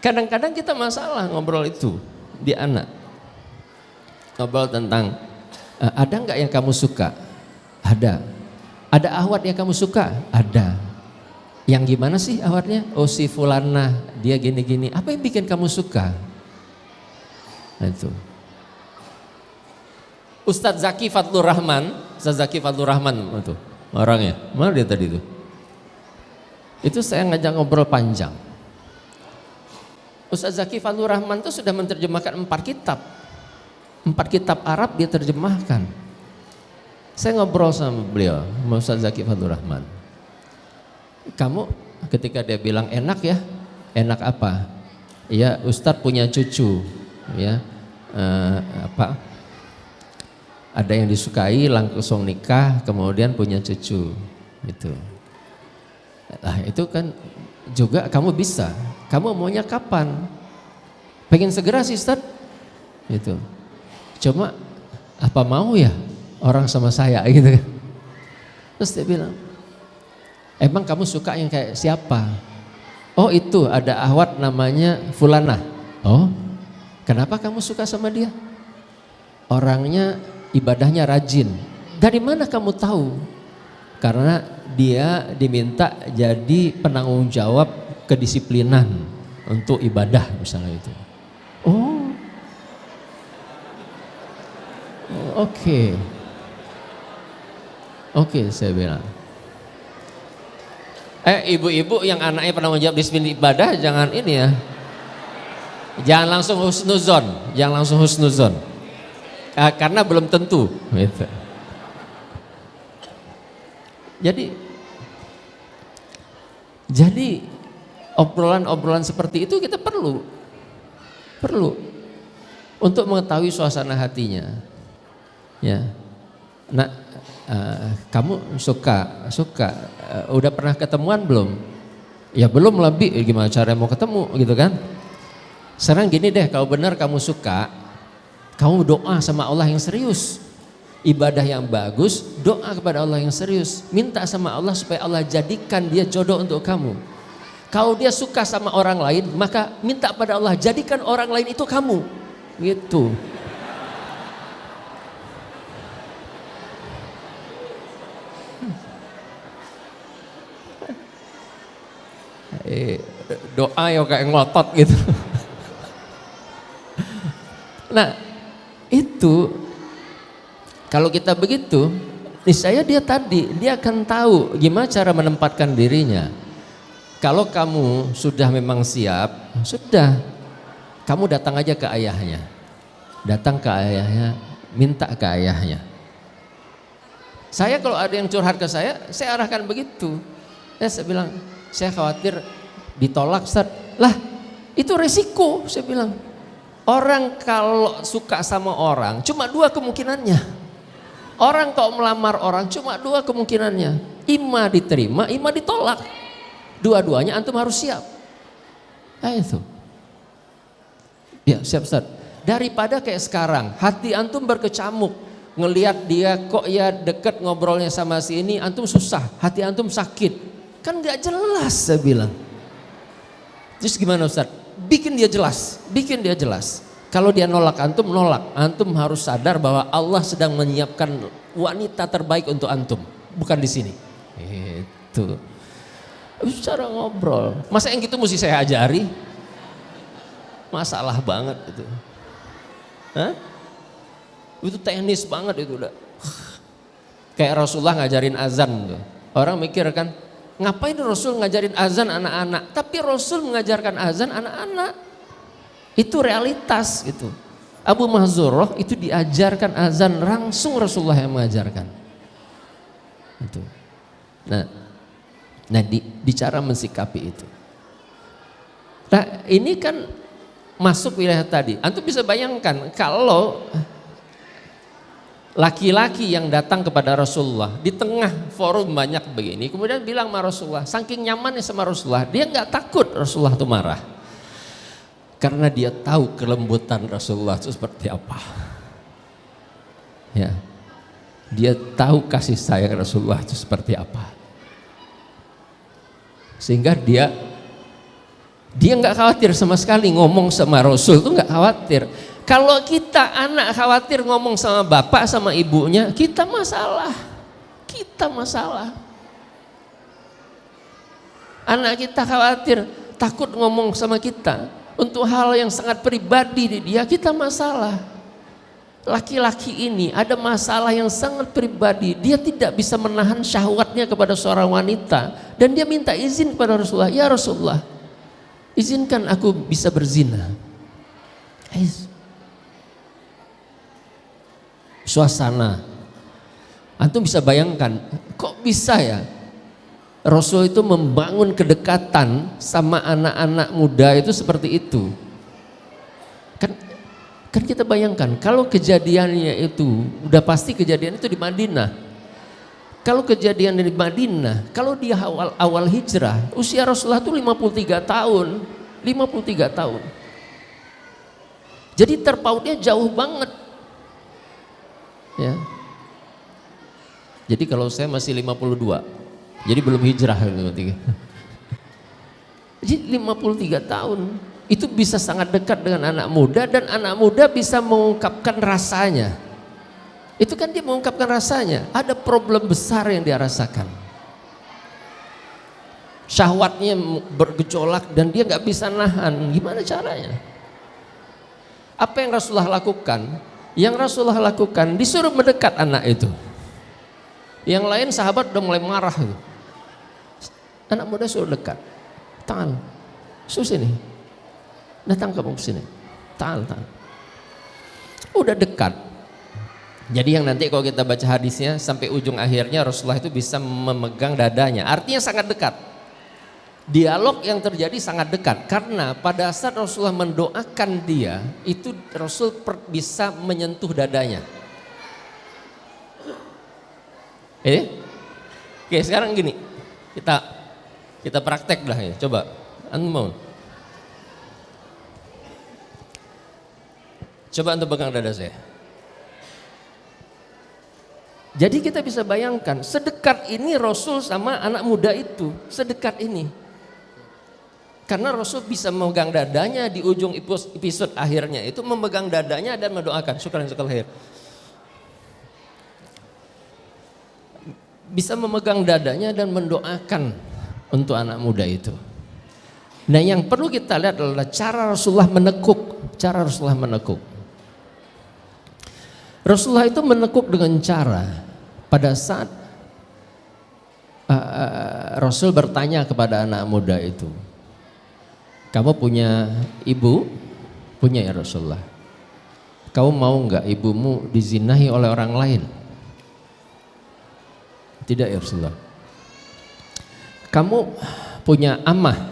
Kadang-kadang kita masalah ngobrol itu di anak. Ngobrol tentang ada nggak yang kamu suka? Ada. Ada ahwat yang kamu suka? Ada. Yang gimana sih ahwatnya? Oh si fulana, dia gini-gini. Apa yang bikin kamu suka? Nah itu. Ustadz Zaki Fadlur Rahman itu orangnya. Mana dia tadi itu? Itu saya ngajak ngobrol panjang. Ustadz Zaki Fadlur Rahman itu sudah menerjemahkan 4 kitab. 4 kitab Arab dia terjemahkan. Saya ngobrol sama beliau, sama Ustadz Zaki Fadlur Rahman. Kamu ketika dia bilang enak ya, enak apa? Ya Ustadz punya cucu, ya ada yang disukai langsung nikah kemudian punya cucu gitu. Nah itu kan juga kamu bisa. Kamu maunya kapan? Pengen segera sih Ustaz gitu. Cuma apa mau ya orang sama saya gitu kan. Terus dia bilang, emang kamu suka yang kayak siapa? Oh itu ada ahwat namanya Fulana. Oh kenapa kamu suka sama dia? Orangnya ibadahnya rajin. Dari mana kamu tahu? Karena dia diminta jadi penanggung jawab kedisiplinan untuk ibadah misalnya itu. Oh, oke. Oke, saya bilang. Ibu-ibu yang anaknya penanggung jawab disiplin ibadah jangan ini ya. Jangan langsung husnuzon, karena belum tentu. Gitu. Jadi obrolan-obrolan seperti itu kita perlu untuk mengetahui suasana hatinya. Ya, nah, kamu suka, udah pernah ketemuan belum? Ya belum, lebih gimana cara mau ketemu gitu kan? Sekarang gini deh, kalau benar kamu suka, kamu doa sama Allah yang serius. Ibadah yang bagus, doa kepada Allah yang serius. Minta sama Allah supaya Allah jadikan dia jodoh untuk kamu. Kalau dia suka sama orang lain, maka minta pada Allah jadikan orang lain itu kamu. Gitu. Doa ya kayak ngotot gitu. Nah itu kalau kita begitu, niscaya dia akan tahu gimana cara menempatkan dirinya. Kalau kamu sudah memang siap, sudah, kamu datang aja ke ayahnya. Datang ke ayahnya, minta ke ayahnya. Saya kalau ada yang curhat ke saya arahkan begitu. Saya bilang, saya khawatir ditolak Ustaz. Lah, itu resiko, saya bilang. Orang kalau suka sama orang, cuma 2 kemungkinannya. Orang kalau melamar orang cuma 2 kemungkinannya, ima diterima, ima ditolak. Dua-duanya antum harus siap. Nah itu. Ya siap Ustaz. Daripada kayak sekarang, hati antum berkecamuk, ngelihat dia kok ya deket ngobrolnya sama si ini, antum susah, hati antum sakit. Kan gak jelas saya bilang. Terus gimana Ustaz? Bikin dia jelas. Kalau dia nolak, antum harus sadar bahwa Allah sedang menyiapkan wanita terbaik untuk antum, bukan di sini. Itu. Cara ngobrol. Masa yang gitu mesti saya ajari? Masalah banget itu. Hah? Itu teknis banget itu udah. Kayak Rasulullah ngajarin azan tuh. Orang mikir kan, ngapain Rasul ngajarin azan anak-anak? Tapi Rasul mengajarkan azan anak-anak. Itu realitas gitu. Abu Mahzurah itu diajarkan azan langsung Rasulullah yang mengajarkan. Itu. Nah di cara mensikapi itu. Nah ini kan masuk wilayah tadi. Antum bisa bayangkan kalau laki-laki yang datang kepada Rasulullah di tengah forum banyak begini, kemudian bilang sama Rasulullah, saking nyamannya sama Rasulullah, dia nggak takut Rasulullah itu marah. Karena dia tahu kelembutan Rasulullah itu seperti apa. Ya. Dia tahu kasih sayang Rasulullah itu seperti apa. Sehingga dia nggak khawatir sama sekali ngomong sama Rasul itu nggak khawatir. Kalau kita anak khawatir ngomong sama bapak sama ibunya, kita masalah. Anak kita khawatir, takut ngomong sama kita untuk hal yang sangat pribadi di dia, kita masalah. Laki-laki ini ada masalah yang sangat pribadi, dia tidak bisa menahan syahwatnya kepada seorang wanita dan dia minta izin kepada Rasulullah, ya Rasulullah, izinkan aku bisa berzina. Suasana, antum bisa bayangkan, kok bisa ya Rasul itu membangun kedekatan sama anak-anak muda itu seperti itu. Kan kita bayangkan kalau kejadiannya itu udah pasti kejadian itu di Madinah. Kalau kejadian di Madinah, kalau dia awal hijrah, usia Rasulullah itu 53 tahun. 53 tahun. Jadi terpautnya jauh banget. Ya. Jadi kalau saya masih 52, jadi belum hijrah. Jadi 53 tahun. Itu bisa sangat dekat dengan anak muda dan anak muda bisa mengungkapkan rasanya. Itu kan dia mengungkapkan rasanya. Ada problem besar yang dia rasakan. Syahwatnya bergejolak dan dia nggak bisa nahan. Gimana caranya? Apa yang Rasulullah lakukan? Yang Rasulullah lakukan disuruh mendekat anak itu. Yang lain sahabat udah mulai marah. Anak muda suruh dekat. Ta'al, suruh sini. Datang kamu ke sini. Ta'al. Udah dekat. Jadi yang nanti kalau kita baca hadisnya sampai ujung akhirnya Rasulullah itu bisa memegang dadanya. Artinya sangat dekat. Dialog yang terjadi sangat dekat karena pada saat Rasulullah mendoakan dia, itu Rasul bisa menyentuh dadanya. Oke, sekarang gini. Kita praktek dah ya. Coba. Antum mau? Coba untuk pegang dada saya. Jadi kita bisa bayangkan sedekat ini Rasul sama anak muda itu, sedekat ini. Karena Rasul bisa memegang dadanya di ujung episode akhirnya itu memegang dadanya dan mendoakan. Syukran khair. Bisa memegang dadanya dan mendoakan untuk anak muda itu. Nah, yang perlu kita lihat adalah cara Rasulullah menekuk. Rasulullah itu menekuk dengan cara pada saat Rasul bertanya kepada anak muda itu, kamu punya ibu? Punya ya Rasulullah. Kamu mau enggak ibumu dizinahi oleh orang lain? Tidak ya Rasulullah. Kamu punya amah?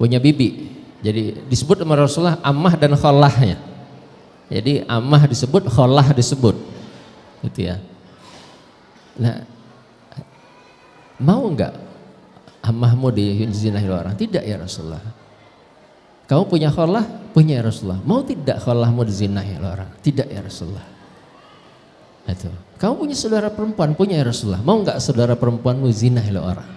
Punya bibi? Jadi disebut sama Rasulullah amah dan kholahnya. Jadi amah disebut, kholah disebut, gitu ya. Nah, mau enggak amahmu dizinahi orang? Tidak ya Rasulullah. Kamu punya kholah? Punya ya Rasulullah. Mau tidak kholahmu dizinahi orang? Tidak ya Rasulullah. Itu. Kamu punya saudara perempuan? Punya ya Rasulullah. Mau enggak saudara perempuanmu zinahi orang?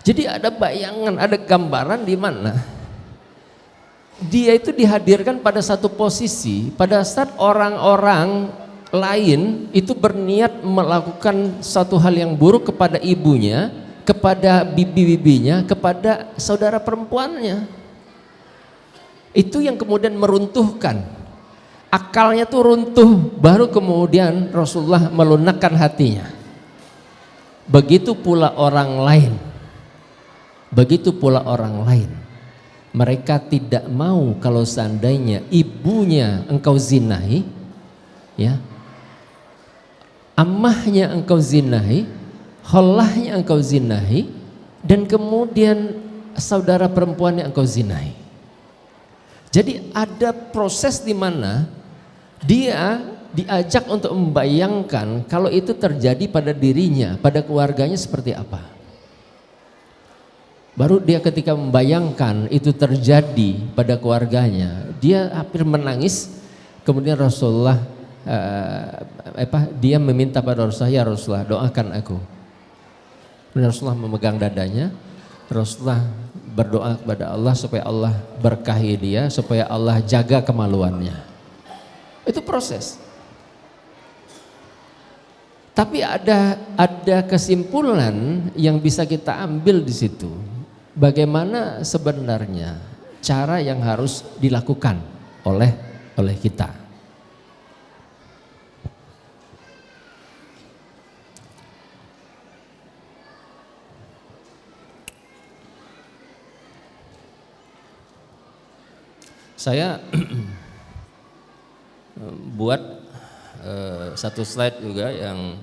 Jadi ada bayangan, ada gambaran di mana dia itu dihadirkan pada satu posisi pada saat orang-orang lain itu berniat melakukan satu hal yang buruk kepada ibunya, kepada bibi-bibinya, kepada saudara perempuannya. Itu yang kemudian meruntuhkan. Akalnya tuh runtuh, baru kemudian Rasulullah melunakkan hatinya. Begitu pula orang lain. Mereka tidak mau kalau seandainya ibunya engkau zinahi, ya, amahnya engkau zinahi, kholahnya engkau zinahi, dan kemudian saudara perempuannya engkau zinahi. Jadi ada proses di mana dia diajak untuk membayangkan kalau itu terjadi pada dirinya, pada keluarganya seperti apa. Baru dia ketika membayangkan itu terjadi pada keluarganya, dia hampir menangis. Kemudian Rasulullah dia meminta pada Rasulullah, ya Rasulullah doakan aku. Dan Rasulullah memegang dadanya, Rasulullah berdoa kepada Allah supaya Allah berkahi dia, supaya Allah jaga kemaluannya. Itu proses. Tapi ada kesimpulan yang bisa kita ambil di situ. Bagaimana sebenarnya cara yang harus dilakukan oleh kita. Saya buat satu slide juga yang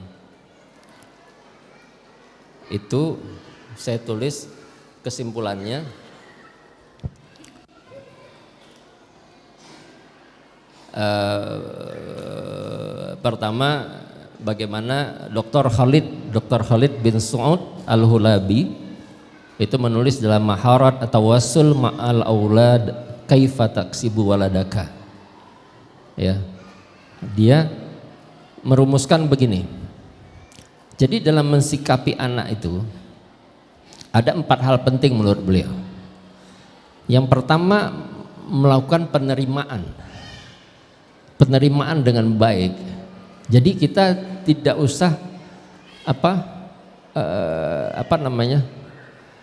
itu saya tulis kesimpulannya. Pertama, bagaimana Dr. Khalid bin Saud Al-Hulabi itu menulis dalam Maharat Tawassul Ma'al Aulad Kaifa taksibu waladaka. Ya. Dia merumuskan begini. Jadi dalam mensikapi anak itu ada 4 hal penting menurut beliau. Yang pertama, melakukan penerimaan dengan baik. Jadi kita tidak usah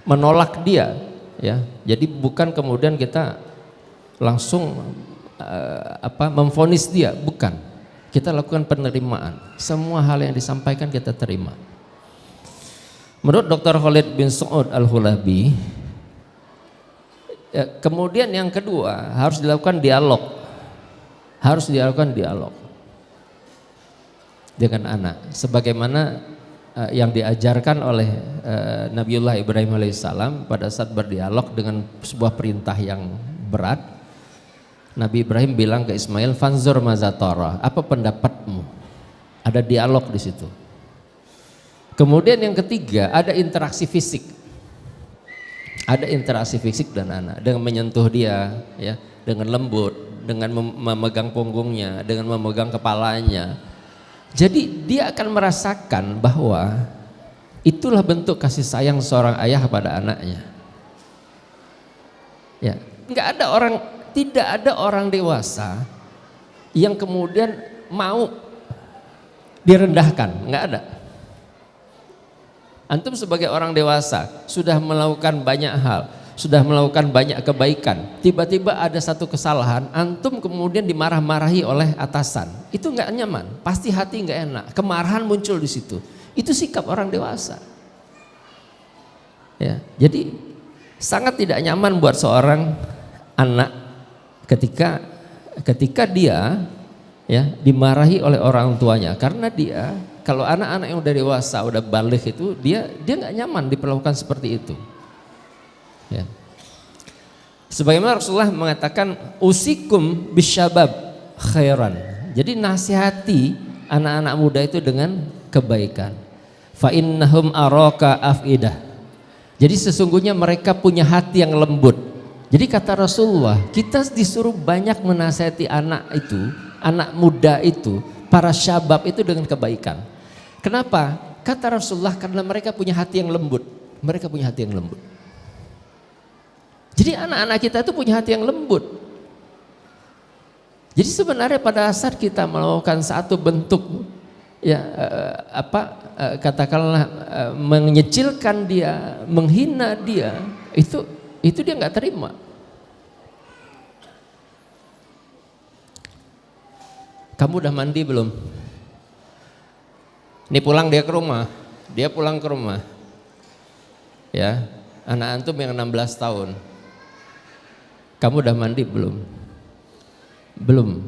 menolak dia, ya. Jadi bukan kemudian kita langsung memvonis dia, bukan. Kita lakukan penerimaan. Semua hal yang disampaikan kita terima. Menurut Dr. Khalid bin Saud Al-Hulabi, kemudian yang kedua harus dilakukan dialog. Harus dilakukan dialog dengan anak. Sebagaimana yang diajarkan oleh Nabiullah Ibrahim alaihissalam pada saat berdialog dengan sebuah perintah yang berat. Nabi Ibrahim bilang ke Ismail, "Fanzur mazatara, apa pendapatmu?" Ada dialog di situ. Kemudian yang ketiga, ada interaksi fisik. Ada interaksi fisik dan anak dengan menyentuh dia, ya, dengan lembut, dengan memegang punggungnya, dengan memegang kepalanya. Jadi dia akan merasakan bahwa itulah bentuk kasih sayang seorang ayah pada anaknya. Ya, tidak ada orang dewasa yang kemudian mau direndahkan, nggak ada. Antum sebagai orang dewasa sudah melakukan banyak hal, sudah melakukan banyak kebaikan, tiba-tiba ada satu kesalahan, antum kemudian dimarah-marahi oleh atasan, itu nggak nyaman, pasti hati nggak enak, kemarahan muncul di situ. Itu sikap orang dewasa. Ya, jadi sangat tidak nyaman buat seorang anak ketika dia, ya, dimarahi oleh orang tuanya, karena dia, kalau anak-anak yang udah dewasa, udah balik itu, dia nggak nyaman diperlakukan seperti itu. Ya. Sebagaimana Rasulullah mengatakan, usikum bisyabab khairan. Jadi nasihati anak-anak muda itu dengan kebaikan. Fa innahum araka afidah. Jadi sesungguhnya mereka punya hati yang lembut. Jadi kata Rasulullah, kita disuruh banyak menasihati anak itu, anak muda itu, para syabab itu dengan kebaikan. Kenapa? Kata Rasulullah, karena mereka punya hati yang lembut. Mereka punya hati yang lembut. Jadi anak-anak kita itu punya hati yang lembut. Jadi sebenarnya pada saat kita melakukan satu bentuk, ya katakanlah menyecilkan dia, menghina dia, itu dia nggak terima. Kamu udah mandi belum? Ini pulang dia ke rumah, dia pulang ke rumah. Ya, anak antum yang 16 tahun. Kamu udah mandi belum? Belum.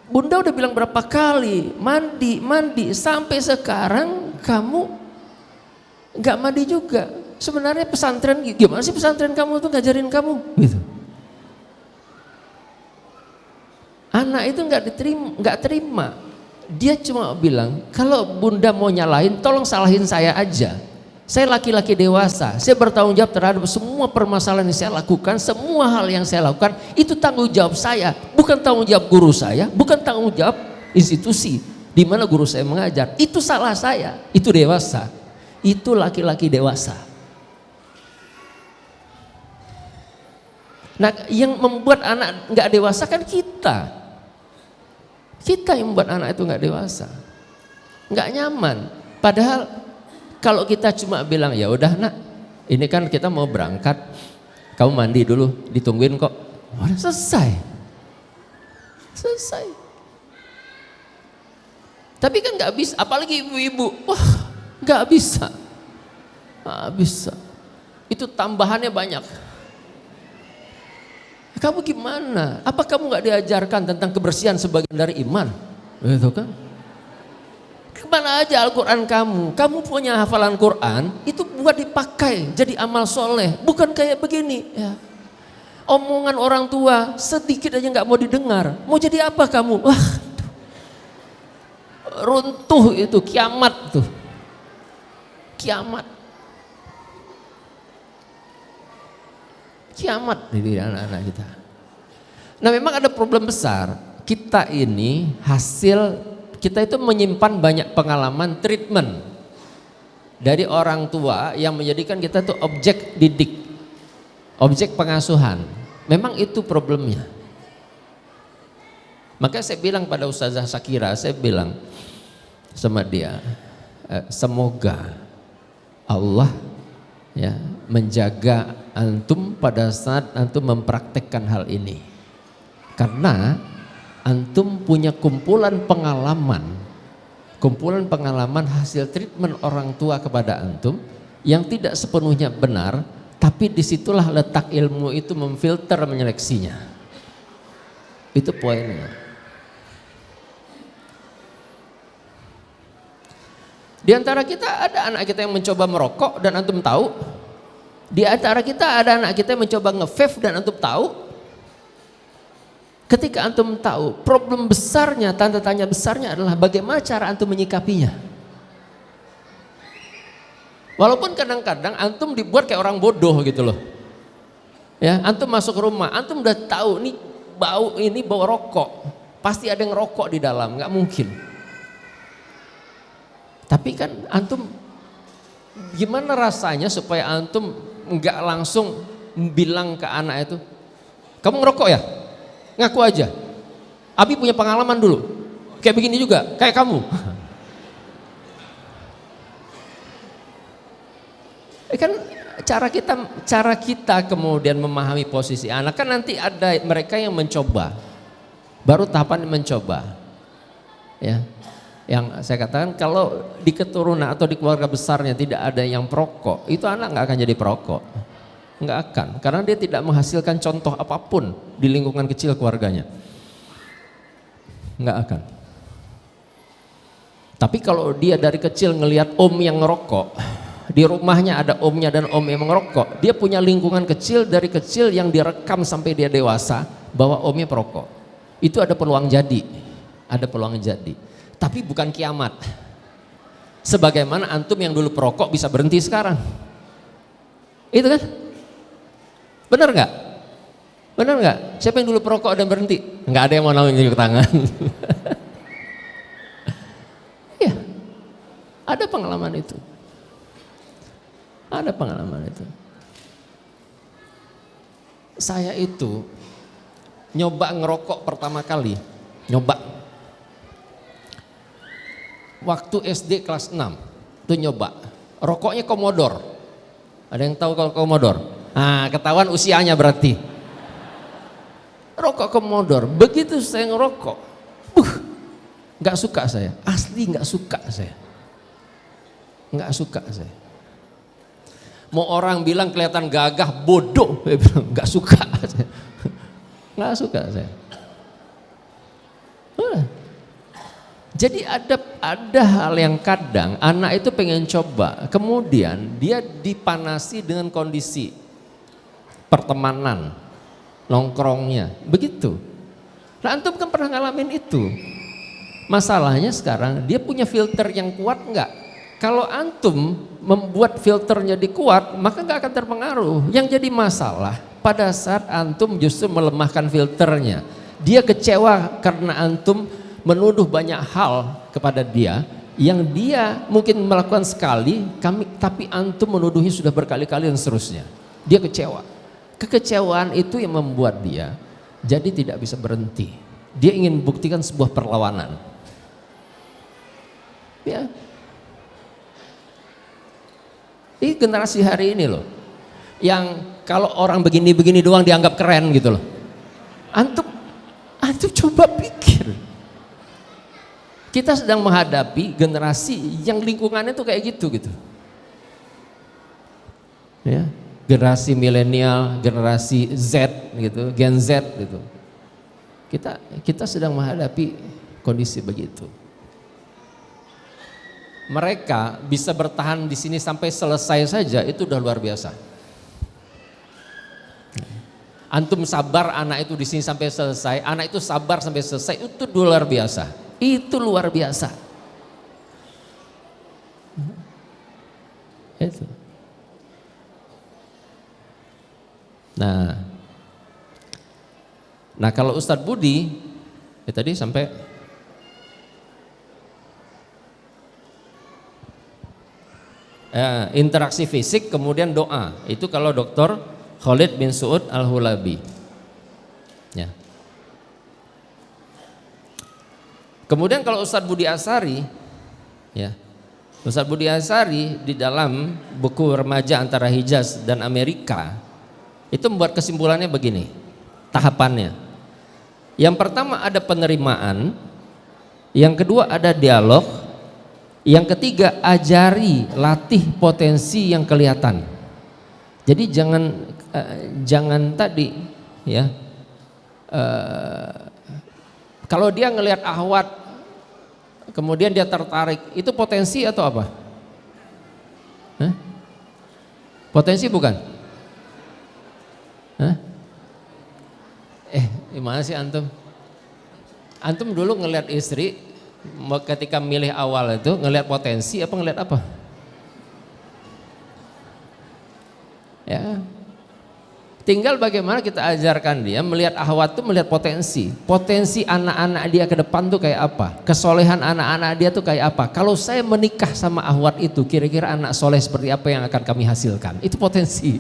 Bunda udah bilang berapa kali, mandi, sampai sekarang kamu nggak mandi juga. Sebenarnya pesantren, gimana sih pesantren kamu tuh ngajarin kamu? Gitu. Anak itu nggak terima. Dia cuma bilang, kalau bunda mau nyalahin, tolong salahin saya aja. Saya laki-laki dewasa, saya bertanggung jawab terhadap semua permasalahan yang saya lakukan, semua hal yang saya lakukan, itu tanggung jawab saya, bukan tanggung jawab guru saya, bukan tanggung jawab institusi di mana guru saya mengajar. Itu salah saya, itu dewasa, itu laki-laki dewasa. Nah, yang membuat anak nggak dewasa kan kita yang membuat anak itu nggak dewasa, nggak nyaman. Padahal kalau kita cuma bilang ya udah nak, ini kan kita mau berangkat, kamu mandi dulu, ditungguin kok. Udah selesai. Tapi kan nggak bisa, apalagi ibu-ibu, wah nggak bisa. Itu tambahannya banyak. Kamu gimana? Apa kamu nggak diajarkan tentang kebersihan sebagian dari iman? Itu kan? Kemana aja Al-Quran kamu punya hafalan Quran, itu buat dipakai jadi amal soleh, bukan kayak begini ya. Omongan orang tua sedikit aja nggak mau didengar, mau jadi apa kamu? Wah, runtuh itu, kiamat tuh, kiamat di anak-anak kita. Nah, memang ada problem besar, kita ini kita itu menyimpan banyak pengalaman treatment dari orang tua yang menjadikan kita itu objek didik, objek pengasuhan. Memang itu problemnya. Maka saya bilang pada Ustazah Shakira, saya bilang sama dia, semoga Allah ya menjaga antum pada saat antum mempraktekkan hal ini, karena antum punya kumpulan pengalaman hasil treatment orang tua kepada antum yang tidak sepenuhnya benar, tapi disitulah letak ilmu itu memfilter, menyeleksinya. Itu poinnya. Di antara kita ada anak kita yang mencoba merokok dan antum tahu. Di antara kita ada anak kita yang mencoba nge-vape dan antum tahu. Ketika antum tahu, problem besarnya, tanda tanya besarnya adalah bagaimana cara antum menyikapinya. Walaupun kadang-kadang antum dibuat kayak orang bodoh gitu loh. Ya, antum masuk rumah, antum udah tahu nih bau rokok. Pasti ada yang rokok di dalam, nggak mungkin. Tapi kan antum gimana rasanya supaya antum nggak langsung bilang ke anak itu, kamu ngerokok ya? Ngaku aja. Abi punya pengalaman dulu. Kayak begini juga, kayak kamu. Kan cara kita kemudian memahami posisi anak, kan nanti ada mereka yang mencoba. Baru tahapan mencoba. Ya. Yang saya katakan kalau di keturunan atau di keluarga besarnya tidak ada yang perokok, itu anak nggak akan jadi perokok. Nggak akan, karena dia tidak menghasilkan contoh apapun di lingkungan kecil keluarganya. Nggak akan. Tapi kalau dia dari kecil ngelihat om yang ngerokok, di rumahnya ada omnya dan om yang ngerokok, dia punya lingkungan kecil dari kecil yang direkam sampai dia dewasa bahwa omnya perokok. Itu ada peluang jadi, tapi bukan kiamat. Sebagaimana antum yang dulu perokok bisa berhenti sekarang. Itu kan? Benar nggak? Benar nggak? Siapa yang dulu perokok dan berhenti? Nggak ada yang mau nunjuk tangan. Iya, ada pengalaman itu. Ada pengalaman itu. Saya itu nyoba ngerokok pertama kali, waktu SD kelas 6 itu nyoba. Rokoknya Komodor. Ada yang tahu kalau Komodor? Nah, ketahuan usianya berarti. Rokok Komodor. Begitu saya ngerokok, nggak suka saya. Asli nggak suka saya. Mau orang bilang kelihatan gagah, bodoh, saya bilang nggak suka saya. Nggak suka saya. Jadi ada hal yang kadang anak itu pengen coba, kemudian dia dipanasi dengan kondisi pertemanan, nongkrongnya, begitu. Nah, antum kan pernah ngalamin itu. Masalahnya sekarang dia punya filter yang kuat enggak? Kalau antum membuat filternya kuat, maka nggak akan terpengaruh. Yang jadi masalah pada saat antum justru melemahkan filternya. Dia kecewa karena antum menuduh banyak hal kepada dia yang dia mungkin melakukan sekali, tapi antum menuduhi sudah berkali-kali dan seterusnya. Dia kecewa. Kekecewaan itu yang membuat dia jadi tidak bisa berhenti. Dia ingin membuktikan sebuah perlawanan. Ya. Ini generasi hari ini loh, yang kalau orang begini-begini doang dianggap keren gitu loh. Antum coba pikir, kita sedang menghadapi generasi yang lingkungannya tuh kayak gitu. Ya, generasi milenial, generasi Z gitu, Gen Z gitu. Kita sedang menghadapi kondisi begitu. Mereka bisa bertahan di sini sampai selesai saja itu udah luar biasa. Antum sabar anak itu di sini sampai selesai, anak itu sabar sampai selesai, itu luar biasa. Itu luar biasa. Itu. Nah kalau Ustadz Budi tadi sampai interaksi fisik kemudian doa, itu kalau Dr. Khalid bin Su'ud Al-Hulabi. Ya. Kemudian kalau Ustadz Budi Asari, ya, Ustadz Budi Asari di dalam buku Remaja Antara Hijaz dan Amerika itu membuat kesimpulannya begini, tahapannya. Yang pertama ada penerimaan, yang kedua ada dialog, yang ketiga ajari, latih potensi yang kelihatan. Jadi jangan tadi ya, kalau dia ngelihat ahwat kemudian dia tertarik, itu potensi atau apa? Potensi bukan? Gimana sih antum? Antum dulu ngelihat istri ketika milih awal itu ngelihat potensi apa ngelihat apa? Ya. Tinggal bagaimana kita ajarkan dia melihat ahwat itu melihat potensi anak-anak dia ke depan tuh kayak apa, kesolehan anak-anak dia tuh kayak apa. Kalau saya menikah sama ahwat itu, kira-kira anak soleh seperti apa yang akan kami hasilkan? Itu potensi.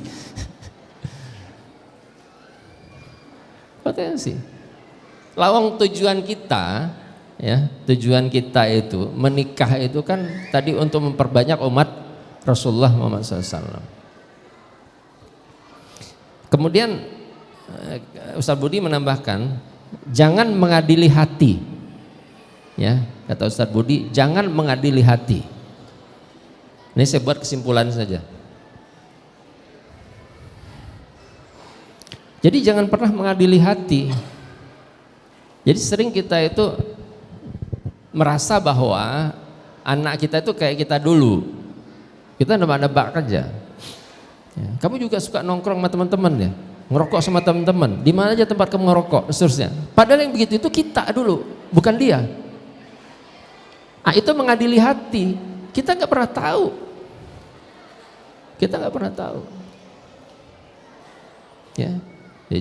Potensi. Lawang tujuan kita, ya tujuan kita itu menikah itu kan tadi untuk memperbanyak umat Rasulullah Muhammad SAW. Kemudian Ustaz Budi menambahkan, jangan mengadili hati. Ya, kata Ustaz Budi, jangan mengadili hati. Ini saya buat kesimpulan saja. Jadi jangan pernah mengadili hati. Jadi sering kita itu merasa bahwa anak kita itu kayak kita dulu. Kita nebak-nebak aja. Ya, kamu juga suka nongkrong sama teman-teman ya, ngerokok sama teman-teman. Di mana aja tempat kamu ngerokok, seterusnya. Padahal yang begitu itu kita dulu, bukan dia. Itu mengadili hati. Kita nggak pernah tahu. Kita nggak pernah tahu. Ya,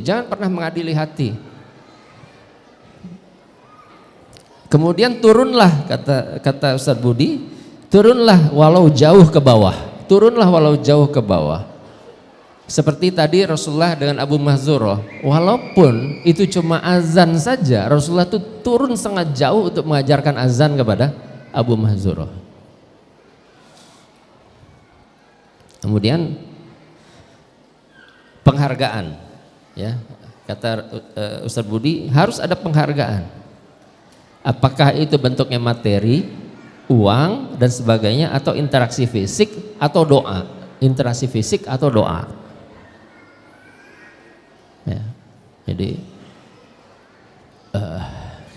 jangan pernah mengadili hati. Kemudian turunlah, kata Ustaz Budi, turunlah walau jauh ke bawah. Turunlah walau jauh ke bawah. Seperti tadi Rasulullah dengan Abu Mahzurah, walaupun itu cuma azan saja, Rasulullah itu turun sangat jauh untuk mengajarkan azan kepada Abu Mahzurah. Kemudian penghargaan, ya kata Ustaz Budi, harus ada penghargaan. Apakah itu bentuknya materi, uang dan sebagainya, atau interaksi fisik atau doa, interaksi fisik atau doa. Ya, jadi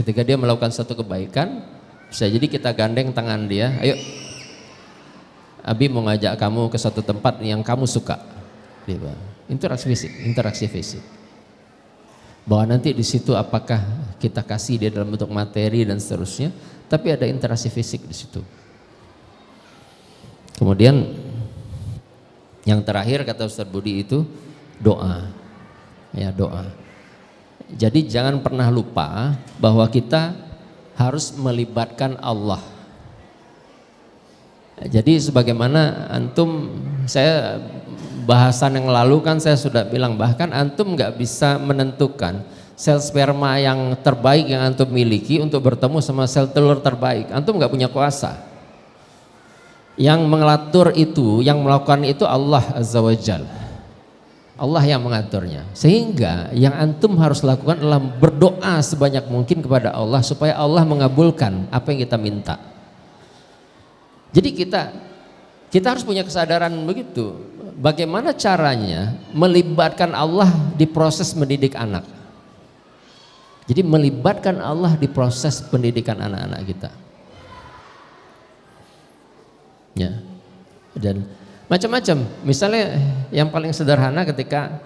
ketika dia melakukan satu kebaikan, bisa jadi kita gandeng tangan dia, ayo Abi mau ngajak kamu ke suatu tempat yang kamu suka, interaksi fisik. Bahwa nanti di situ apakah kita kasih dia dalam bentuk materi dan seterusnya, tapi ada interaksi fisik di situ. Kemudian yang terakhir kata Ustaz Budi itu doa. Ya, doa. Jadi jangan pernah lupa bahwa kita harus melibatkan Allah. Jadi sebagaimana antum, saya bahasan yang lalu kan saya sudah bilang, bahkan antum nggak bisa menentukan sel sperma yang terbaik yang antum miliki untuk bertemu sama sel telur terbaik. Antum nggak punya kuasa. Yang mengatur itu, yang melakukan itu Allah Azza wa Jalla. Allah yang mengaturnya. Sehingga yang antum harus lakukan adalah berdoa sebanyak mungkin kepada Allah supaya Allah mengabulkan apa yang kita minta. Jadi kita harus punya kesadaran begitu. Bagaimana caranya melibatkan Allah di proses mendidik anak. Jadi melibatkan Allah di proses pendidikan anak-anak kita. Ya. Dan macam-macam. Misalnya yang paling sederhana ketika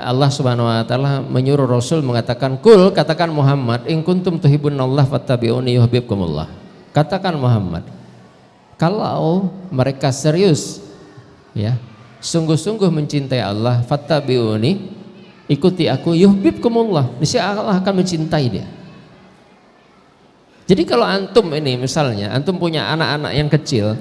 Allah Subhanahu wa taala menyuruh Rasul mengatakan, "Qul," katakan Muhammad, "in kuntum tuhibbunallah fattabi'uni yuhibbukumullah." Katakan Muhammad, kalau mereka serius ya, sungguh-sungguh mencintai Allah, fattabi'uni, ikuti aku, yuhibbukumullah, niscaya Allah akan mencintai dia. Jadi kalau antum ini misalnya antum punya anak-anak yang kecil,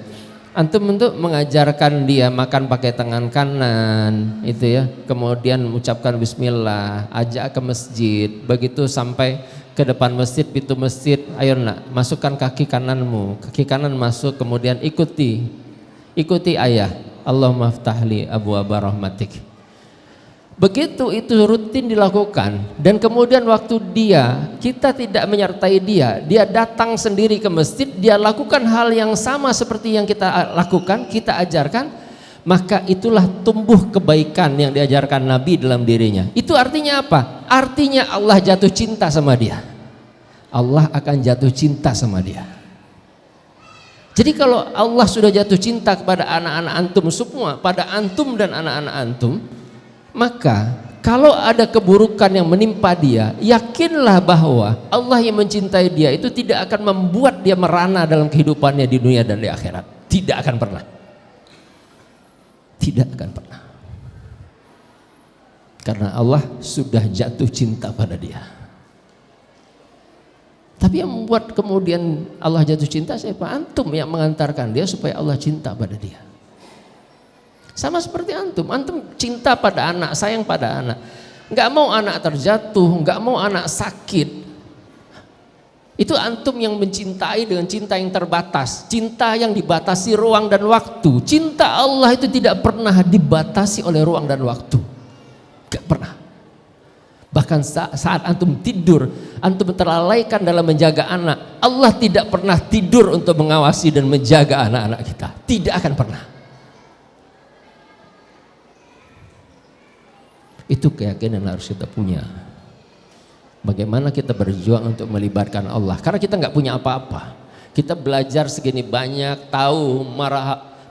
antum untuk mengajarkan dia makan pakai tangan kanan itu ya, kemudian mengucapkan bismillah, ajak ke masjid, begitu sampai ke depan masjid, pintu masjid, ayo nak masukkan kaki kananmu, kaki kanan masuk, kemudian ikuti ayah, Allahumma ftahli abwaaba rahmatik. Begitu itu rutin dilakukan, dan kemudian waktu kita tidak menyertai dia datang sendiri ke masjid, dia lakukan hal yang sama seperti yang kita lakukan, kita ajarkan, maka itulah tumbuh kebaikan yang diajarkan Nabi dalam dirinya. Itu artinya apa? Artinya Allah jatuh cinta sama dia. Allah akan jatuh cinta sama dia. Jadi kalau Allah sudah jatuh cinta kepada anak-anak antum semua, pada antum dan anak-anak antum, maka kalau ada keburukan yang menimpa dia, yakinlah bahwa Allah yang mencintai dia itu tidak akan membuat dia merana dalam kehidupannya di dunia dan di akhirat. Tidak akan pernah. Tidak akan pernah. Karena Allah sudah jatuh cinta pada dia. Tapi yang membuat kemudian Allah jatuh cinta siapa? Antum yang mengantarkan dia supaya Allah cinta pada dia. Sama seperti antum cinta pada anak, sayang pada anak, nggak mau anak terjatuh, nggak mau anak sakit. Itu antum yang mencintai dengan cinta yang terbatas, cinta yang dibatasi ruang dan waktu. Cinta Allah itu tidak pernah dibatasi oleh ruang dan waktu, nggak pernah. Bahkan saat antum tidur, antum terlalaikan dalam menjaga anak, Allah tidak pernah tidur untuk mengawasi dan menjaga anak-anak kita, tidak akan pernah. Itu keyakinan yang harus kita punya. Bagaimana kita berjuang untuk melibatkan Allah, karena kita nggak punya apa-apa. Kita belajar segini banyak, tahu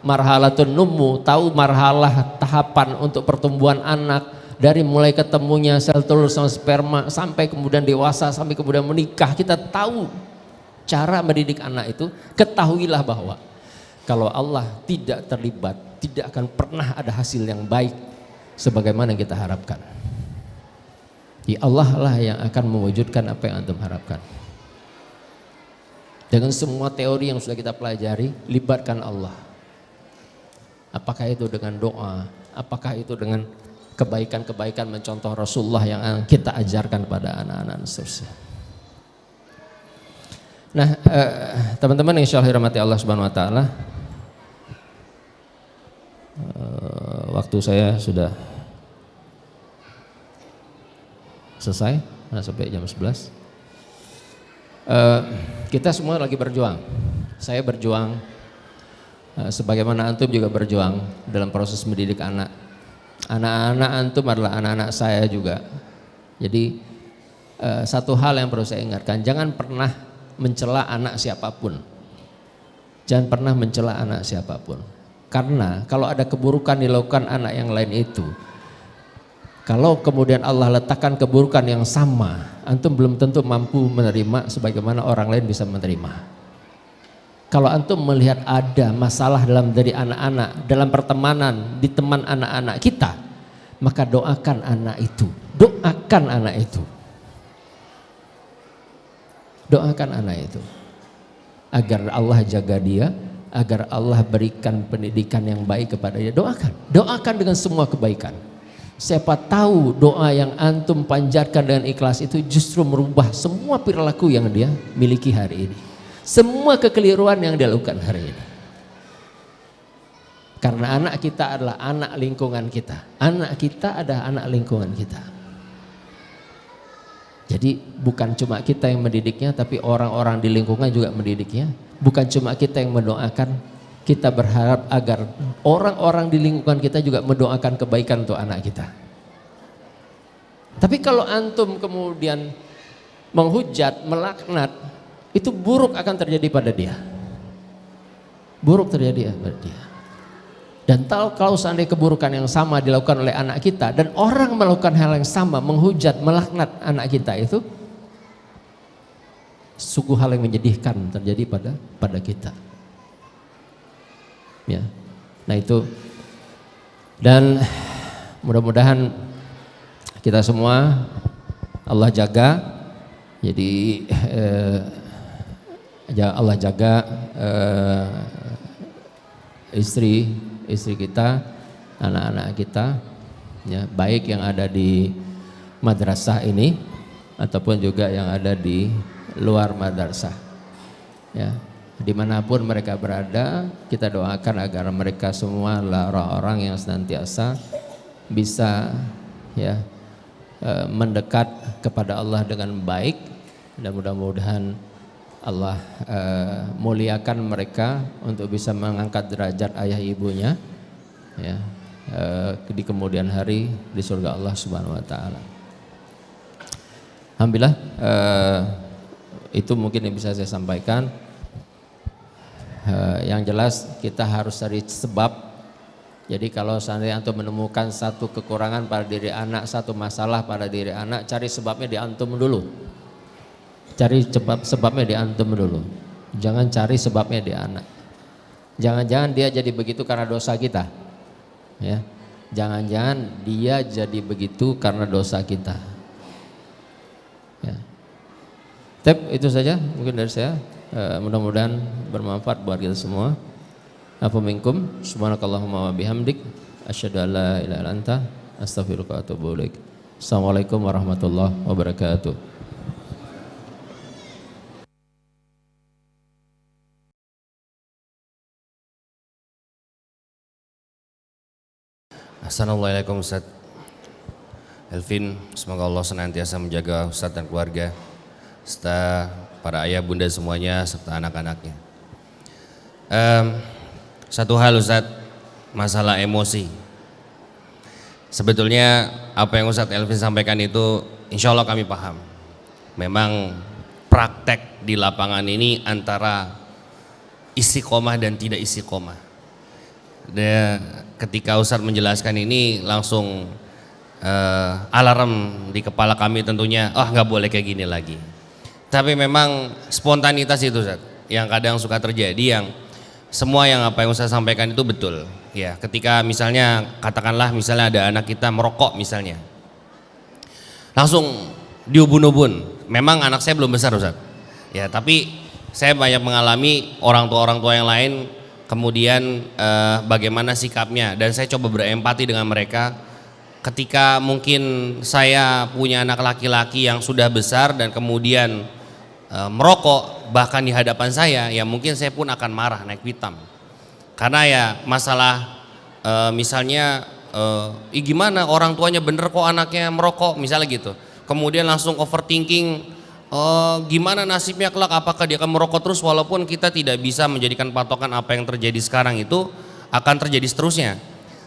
marhalatun numu, tahu marhalah tahapan untuk pertumbuhan anak, dari mulai ketemunya sel telur sama sperma sampai kemudian dewasa, sampai kemudian menikah. Kita tahu cara mendidik anak itu. Ketahuilah bahwa kalau Allah tidak terlibat, tidak akan pernah ada hasil yang baik sebagaimana yang kita harapkan. Ya Allah lah yang akan mewujudkan apa yang antum harapkan. Dengan semua teori yang sudah kita pelajari, libatkan Allah. Apakah itu dengan doa, apakah itu dengan kebaikan-kebaikan mencontoh Rasulullah yang kita ajarkan pada anak-anak seterusnya. Nah, teman-teman yang insyaallah dirahmati Allah Subhanahu wa taala, waktu saya sudah selesai, sampai jam 11. Kita semua lagi berjuang. Saya berjuang, sebagaimana antum juga berjuang dalam proses mendidik anak. Anak-anak antum adalah anak-anak saya juga. Jadi satu hal yang perlu saya ingatkan, jangan pernah mencela anak siapapun. Jangan pernah mencela anak siapapun. Karena kalau ada keburukan dilakukan anak yang lain itu, kalau kemudian Allah letakkan keburukan yang sama, antum belum tentu mampu menerima sebagaimana orang lain bisa menerima. Kalau antum melihat ada masalah dalam dari anak-anak, dalam pertemanan, di teman anak-anak kita, maka doakan anak itu. Doakan anak itu. Doakan anak itu. Agar Allah jaga dia, agar Allah berikan pendidikan yang baik kepada dia. Doakan. Doakan dengan semua kebaikan. Siapa tahu doa yang antum panjatkan dengan ikhlas itu justru merubah semua perilaku yang dia miliki hari ini. Semua kekeliruan yang dia lakukan hari ini. Karena anak kita adalah anak lingkungan kita. Anak kita adalah anak lingkungan kita. Jadi bukan cuma kita yang mendidiknya, tapi orang-orang di lingkungan juga mendidiknya. Bukan cuma kita yang mendoakan, kita berharap agar orang-orang di lingkungan kita juga mendoakan kebaikan untuk anak kita. Tapi kalau antum kemudian menghujat, melaknat, itu buruk akan terjadi pada dia. Buruk terjadi pada dia. Dan kalau seandainya keburukan yang sama dilakukan oleh anak kita dan orang melakukan hal yang sama, menghujat, melaknat anak kita, itu sungguh hal yang menyedihkan terjadi pada kita. Ya. Nah itu, dan mudah-mudahan kita semua Allah jaga. Jadi Allah jaga istri kita, anak-anak kita, ya, baik yang ada di madrasah ini ataupun juga yang ada di luar madrasah, ya, dimanapun mereka berada, kita doakan agar mereka semua adalah orang-orang yang senantiasa bisa, ya, mendekat kepada Allah dengan baik, dan mudah-mudahan Allah muliakan mereka untuk bisa mengangkat derajat ayah ibunya, ya, di kemudian hari di surga Allah Subhanahu wa taala. Alhamdulillah, itu mungkin yang bisa saya sampaikan. Yang jelas kita harus cari sebab. Jadi kalau seandainya antum menemukan satu kekurangan pada diri anak, satu masalah pada diri anak, cari sebabnya di antum dulu. Cari sebabnya di antum dulu. Jangan cari sebabnya di anak. Jangan-jangan dia jadi begitu karena dosa kita, ya. Jangan-jangan dia jadi begitu karena dosa kita, ya. Itu saja mungkin dari saya. Mudah-mudahan bermanfaat buat kita semua. Afa minkum subhanakallahumma wa bihamdik asyhadu an la ilaha illa anta astaghfiruka wa atubu ilaik. Assalamualaikum warahmatullahi wabarakatuh. Assalamualaikum Ustaz Elvin, semoga Allah senantiasa menjaga Ustaz dan keluarga serta para ayah bunda semuanya serta anak-anaknya. Satu hal Ustaz, masalah emosi. Sebetulnya apa yang Ustaz Elvin sampaikan itu insya Allah kami paham. Memang praktek di lapangan ini antara istiqomah dan tidak istiqomah. Dan ketika Ustaz menjelaskan ini langsung alarm di kepala kami tentunya, nggak boleh kayak gini lagi. Tapi memang spontanitas itu Ustaz yang kadang suka terjadi, yang semua yang apa yang Ustaz sampaikan itu betul. Ya, ketika misalnya katakanlah misalnya ada anak kita merokok misalnya, langsung diubun-ubun. Memang anak saya belum besar Ustaz. Ya, tapi saya banyak mengalami orang tua yang lain. Kemudian bagaimana sikapnya, dan saya coba berempati dengan mereka ketika mungkin saya punya anak laki-laki yang sudah besar dan kemudian merokok bahkan di hadapan saya, ya mungkin saya pun akan marah naik pitam. Karena ya masalah misalnya gimana orang tuanya bener kok anaknya merokok misalnya gitu. Kemudian langsung overthinking, gimana nasibnya kelak, apakah dia akan merokok terus, walaupun kita tidak bisa menjadikan patokan apa yang terjadi sekarang itu akan terjadi seterusnya.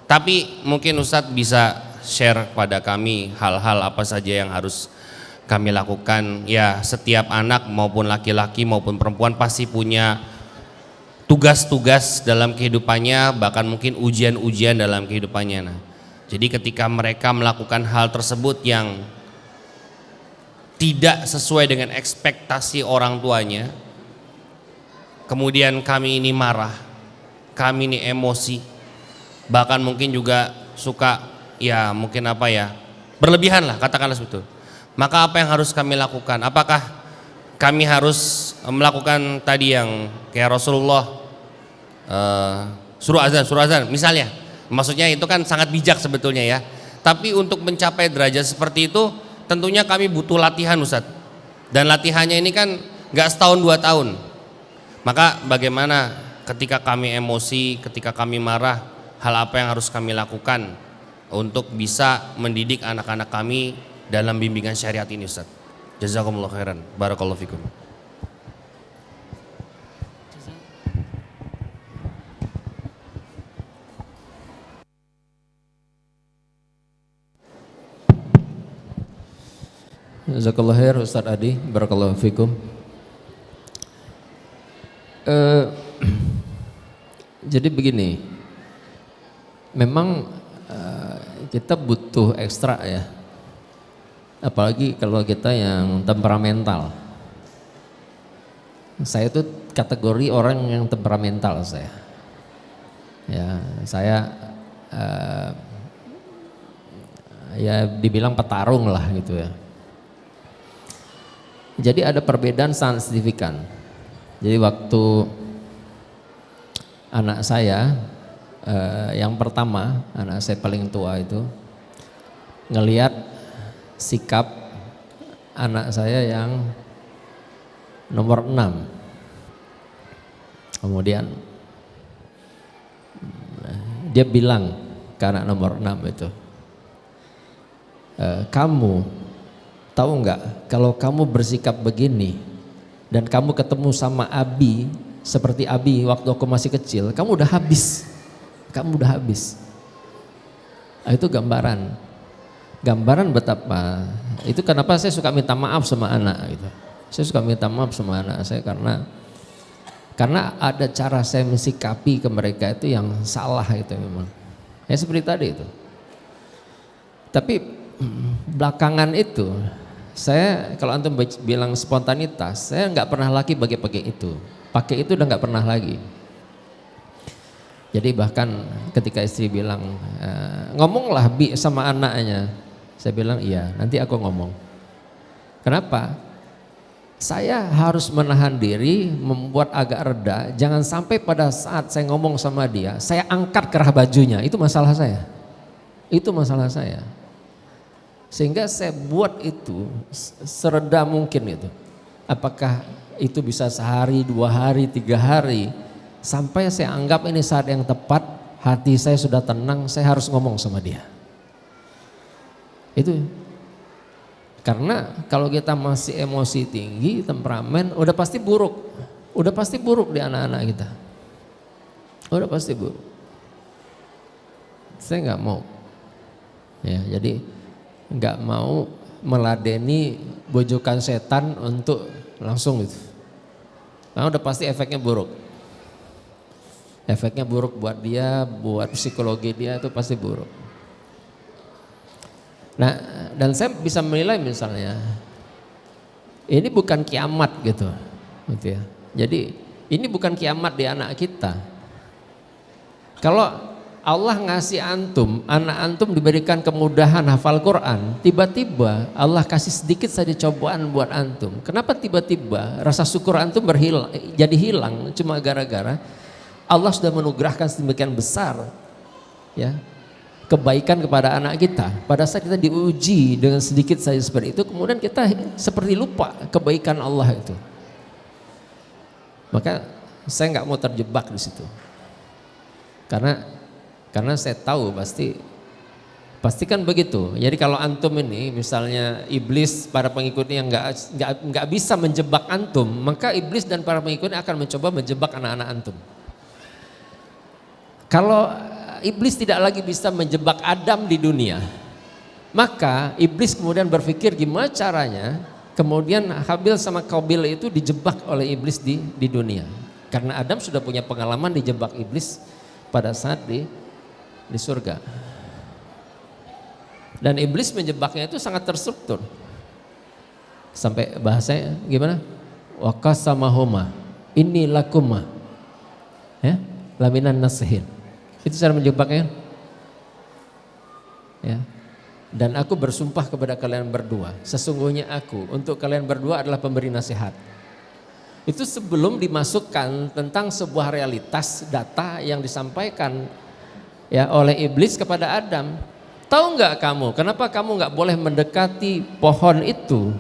Tapi mungkin Ustadz bisa share pada kami hal-hal apa saja yang harus kami lakukan. Ya, setiap anak maupun laki-laki maupun perempuan pasti punya tugas-tugas dalam kehidupannya, bahkan mungkin ujian-ujian dalam kehidupannya. Nah, jadi ketika mereka melakukan hal tersebut yang tidak sesuai dengan ekspektasi orang tuanya, kemudian kami ini marah, kami ini emosi, bahkan mungkin juga suka ya mungkin apa ya, berlebihan lah katakanlah seperti itu. Maka apa yang harus kami lakukan? Apakah kami harus melakukan tadi yang kayak Rasulullah suruh azan misalnya? Maksudnya itu kan sangat bijak sebetulnya ya. Tapi untuk mencapai derajat seperti itu tentunya kami butuh latihan Ustadz. Dan latihannya ini kan gak setahun 2 tahun. Maka bagaimana ketika kami emosi, ketika kami marah, hal apa yang harus kami lakukan untuk bisa mendidik anak-anak kami dalam bimbingan syariat ini Ustaz? Jazakumullah khairan. Barakallahu fikum. Jazakallah khair Ustaz Adi, barakallahu fikum. Jadi begini, memang kita butuh ekstra ya, apalagi kalau kita yang temperamental. Saya itu kategori orang yang temperamental saya. Ya, saya ya dibilang petarung lah gitu ya. Jadi ada perbedaan sangat signifikan. Jadi waktu anak saya yang pertama, anak saya paling tua itu ngelihat sikap anak saya yang nomor 6. Kemudian dia bilang ke anak nomor 6 itu, kamu tahu nggak kalau kamu bersikap begini dan kamu ketemu sama Abi seperti Abi waktu aku masih kecil, kamu udah habis. Kamu udah habis. Nah, itu gambaran betapa. Itu kenapa saya suka minta maaf sama anak gitu. Saya suka minta maaf sama anak saya karena ada cara saya mensikapi ke mereka itu yang salah itu memang. Ya seperti tadi itu. Tapi belakangan itu saya, kalau antum bilang spontanitas, saya nggak pernah lagi pakai itu. Pakai itu udah nggak pernah lagi. Jadi bahkan ketika istri bilang, ngomonglah Bi sama anaknya. Saya bilang iya, nanti aku ngomong. Kenapa? Saya harus menahan diri, membuat agak reda. Jangan sampai pada saat saya ngomong sama dia, saya angkat kerah bajunya. Itu masalah saya. Itu masalah saya. Sehingga saya buat itu sereda mungkin itu. Apakah itu bisa sehari, 2 hari, 3 hari. Sampai saya anggap ini saat yang tepat, hati saya sudah tenang, saya harus ngomong sama dia. Itu. Karena kalau kita masih emosi tinggi, temperamen, udah pasti buruk. Udah pasti buruk di anak-anak kita. Udah pasti buruk. Saya nggak mau. Ya, jadi nggak mau meladeni bojokan setan untuk langsung gitu. Karena udah pasti efeknya buruk. Efeknya buruk buat dia, buat psikologi dia itu pasti buruk. Nah, dan saya bisa menilai misalnya, ini bukan kiamat gitu ya. Jadi ini bukan kiamat di anak kita. Kalau Allah ngasih antum, anak antum diberikan kemudahan hafal Quran, tiba-tiba Allah kasih sedikit saja cobaan buat antum. Kenapa tiba-tiba rasa syukur antum jadi hilang cuma gara-gara Allah sudah menugerahkan sedemikian besar ya kebaikan kepada anak kita. Pada saat kita diuji dengan sedikit saja seperti itu, kemudian kita seperti lupa kebaikan Allah itu. Maka saya nggak mau terjebak di situ. Karena saya tahu pasti kan begitu. Jadi kalau antum ini misalnya iblis para pengikutnya yang nggak bisa menjebak antum, maka iblis dan para pengikutnya akan mencoba menjebak anak-anak antum. Kalau iblis tidak lagi bisa menjebak Adam di dunia, maka iblis kemudian berpikir gimana caranya kemudian Habil sama Qabil itu dijebak oleh iblis di dunia. Karena Adam sudah punya pengalaman dijebak iblis pada saat di surga. Dan iblis menjebaknya itu sangat terstruktur. Sampai bahasanya gimana? Waqasamahuma inni lakuma ya laminan nasihin. Itu cara menjebaknya. Ya. Dan aku bersumpah kepada kalian berdua, sesungguhnya aku untuk kalian berdua adalah pemberi nasihat. Itu sebelum dimasukkan tentang sebuah realitas data yang disampaikan ya oleh iblis kepada Adam. Tahu nggak kamu kenapa kamu nggak boleh mendekati pohon itu?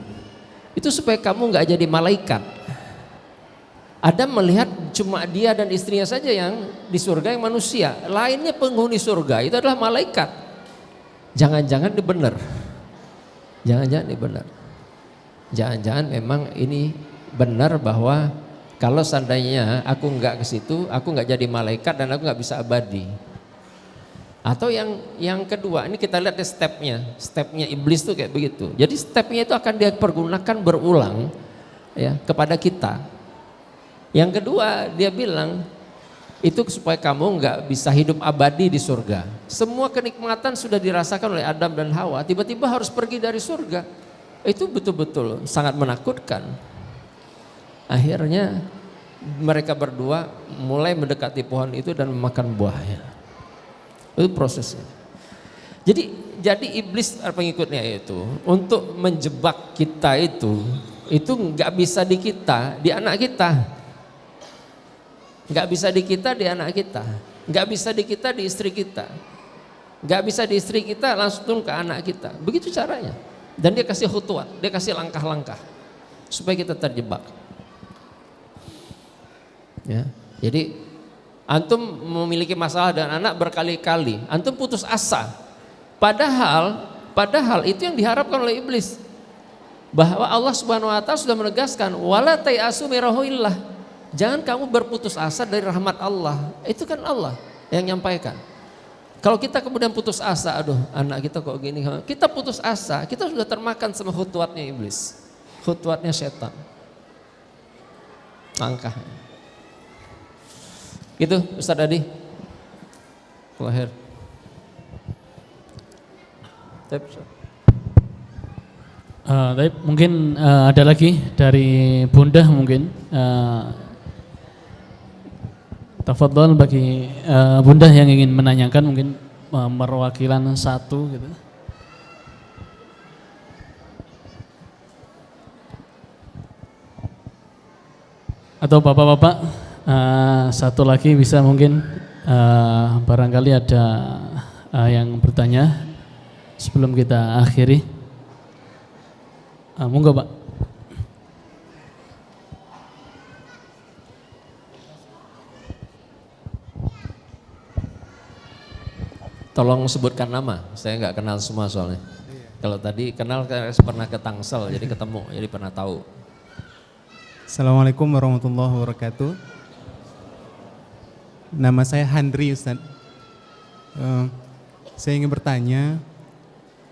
Itu supaya kamu nggak jadi malaikat. Adam melihat cuma dia dan istrinya saja yang di surga, yang manusia. Lainnya penghuni surga itu adalah malaikat. Jangan-jangan ini benar. Jangan-jangan ini benar. Jangan-jangan memang ini benar bahwa kalau seandainya aku nggak ke situ, aku nggak jadi malaikat dan aku nggak bisa abadi. Atau yang kedua, ini kita lihat stepnya iblis tuh kayak begitu. Jadi stepnya itu akan dia pergunakan berulang ya kepada kita. Yang kedua dia bilang itu supaya kamu nggak bisa hidup abadi di surga. Semua kenikmatan sudah dirasakan oleh Adam dan Hawa, tiba-tiba harus pergi dari surga. Itu betul-betul sangat menakutkan. Akhirnya mereka berdua mulai mendekati pohon itu dan memakan buahnya. Itu prosesnya. Jadi iblis pengikutnya itu untuk menjebak kita itu nggak bisa di kita, di anak kita. Nggak bisa di kita, di anak kita. Nggak bisa di kita, di istri kita. Nggak bisa di istri kita langsung turun ke anak kita. Begitu caranya. Dan dia kasih khutuat, dia kasih langkah-langkah supaya kita terjebak. Ya, jadi antum memiliki masalah dengan anak berkali-kali, antum putus asa. Padahal itu yang diharapkan oleh iblis. Bahwa Allah Subhanahu wa taala sudah menegaskan wala tayasu min rahmatillah. Jangan kamu berputus asa dari rahmat Allah. Itu kan Allah yang nyampaikan. Kalau kita kemudian putus asa, aduh anak kita kok gini, kita putus asa, kita sudah termakan sama khutuatnya iblis. Khutuatnya setan. Langkahnya. Gitu Ustaz Adi. Lahir. Tapi mungkin ada lagi dari Bunda mungkin. Tafadhol bagi Bunda yang ingin menanyakan mungkin perwakilan satu gitu. Atau bapak-bapak satu lagi bisa mungkin barangkali ada yang bertanya sebelum kita akhiri. Monggo Pak. Tolong sebutkan nama, saya nggak kenal semua soalnya. Kalau tadi kenal pernah ke Tangsel, jadi ketemu, jadi pernah tahu. Assalamualaikum warahmatullahi wabarakatuh. Nama saya Handri Ustaz. Saya ingin bertanya,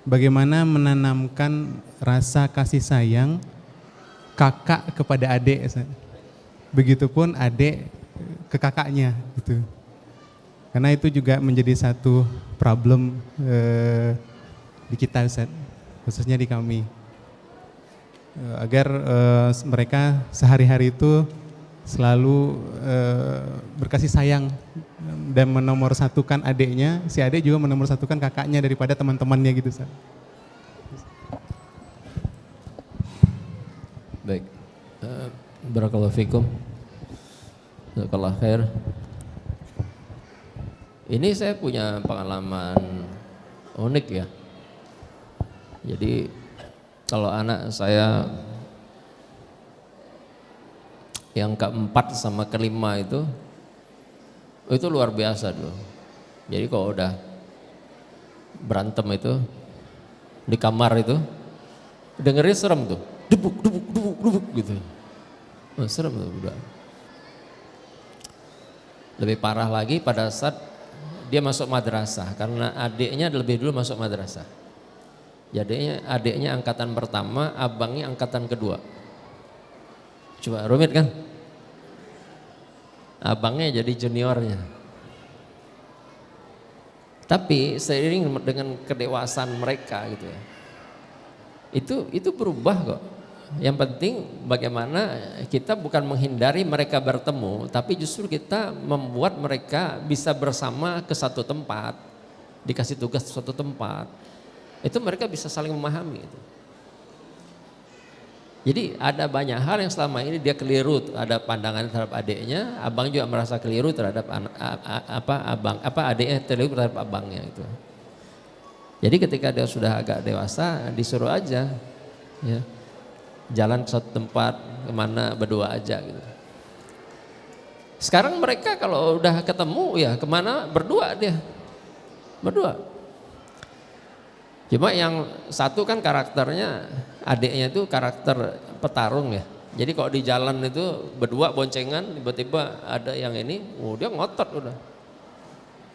bagaimana menanamkan rasa kasih sayang kakak kepada adik Ustaz? Begitupun adik ke kakaknya gitu. Karena itu juga menjadi satu problem di kita Ustaz, khususnya di kami. Agar mereka sehari-hari itu selalu berkasih sayang dan menomorsatukan adiknya, si adik juga menomorsatukan kakaknya daripada teman-temannya gitu Ustaz. Baik, barakallahu fikum, jazakallahu khair. Ini saya punya pengalaman unik ya. Jadi kalau anak saya yang keempat sama kelima itu luar biasa dulu. Jadi kalau udah berantem itu di kamar itu dengerin serem tuh, debuk gitu. Oh, serem tuh udah. Lebih parah lagi pada saat dia masuk madrasah, karena adiknya lebih dulu masuk madrasah. Jadi adiknya angkatan pertama, abangnya angkatan kedua. Coba rumit kan? Abangnya jadi juniornya. Tapi seiring dengan kedewasaan mereka gitu ya, itu berubah kok. Yang penting bagaimana kita bukan menghindari mereka bertemu, tapi justru kita membuat mereka bisa bersama ke satu tempat, dikasih tugas ke suatu tempat. Itu mereka bisa saling memahami itu. Jadi ada banyak hal yang selama ini dia keliru, ada pandangan terhadap adiknya, abang juga merasa keliru terhadap adiknya keliru terhadap abangnya itu. Jadi ketika dia sudah agak dewasa, disuruh aja, ya, jalan ke suatu tempat kemana berdua aja gitu. Sekarang mereka kalau udah ketemu ya kemana berdua dia, berdua. Cuma yang satu kan karakternya, adiknya itu karakter petarung ya. Jadi kalau di jalan itu berdua boncengan, tiba-tiba ada yang ini, dia ngotot udah.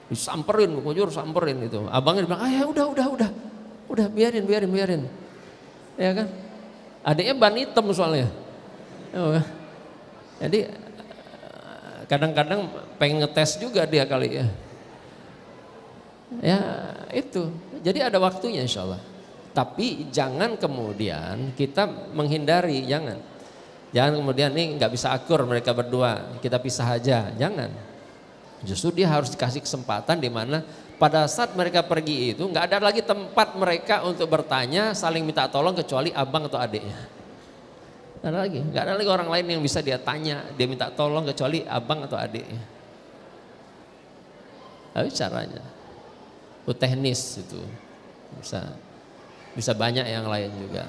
Disamperin, kujur samperin itu. Abangnya bilang, ya udah biarin. Ya kan? Adiknya ban hitam soalnya. Jadi kadang-kadang pengen ngetes juga dia kali ya. Ya itu. Jadi ada waktunya insya Allah. Tapi jangan kemudian kita menghindari, jangan. Jangan kemudian nih nggak bisa akur mereka berdua, kita pisah aja, jangan. Justru dia harus dikasih kesempatan di mana pada saat mereka pergi itu nggak ada lagi tempat mereka untuk bertanya, saling minta tolong kecuali abang atau adiknya. Nggak ada lagi orang lain yang bisa dia tanya, dia minta tolong kecuali abang atau adiknya. Tapi caranya. Itu teknis itu bisa banyak yang lain juga.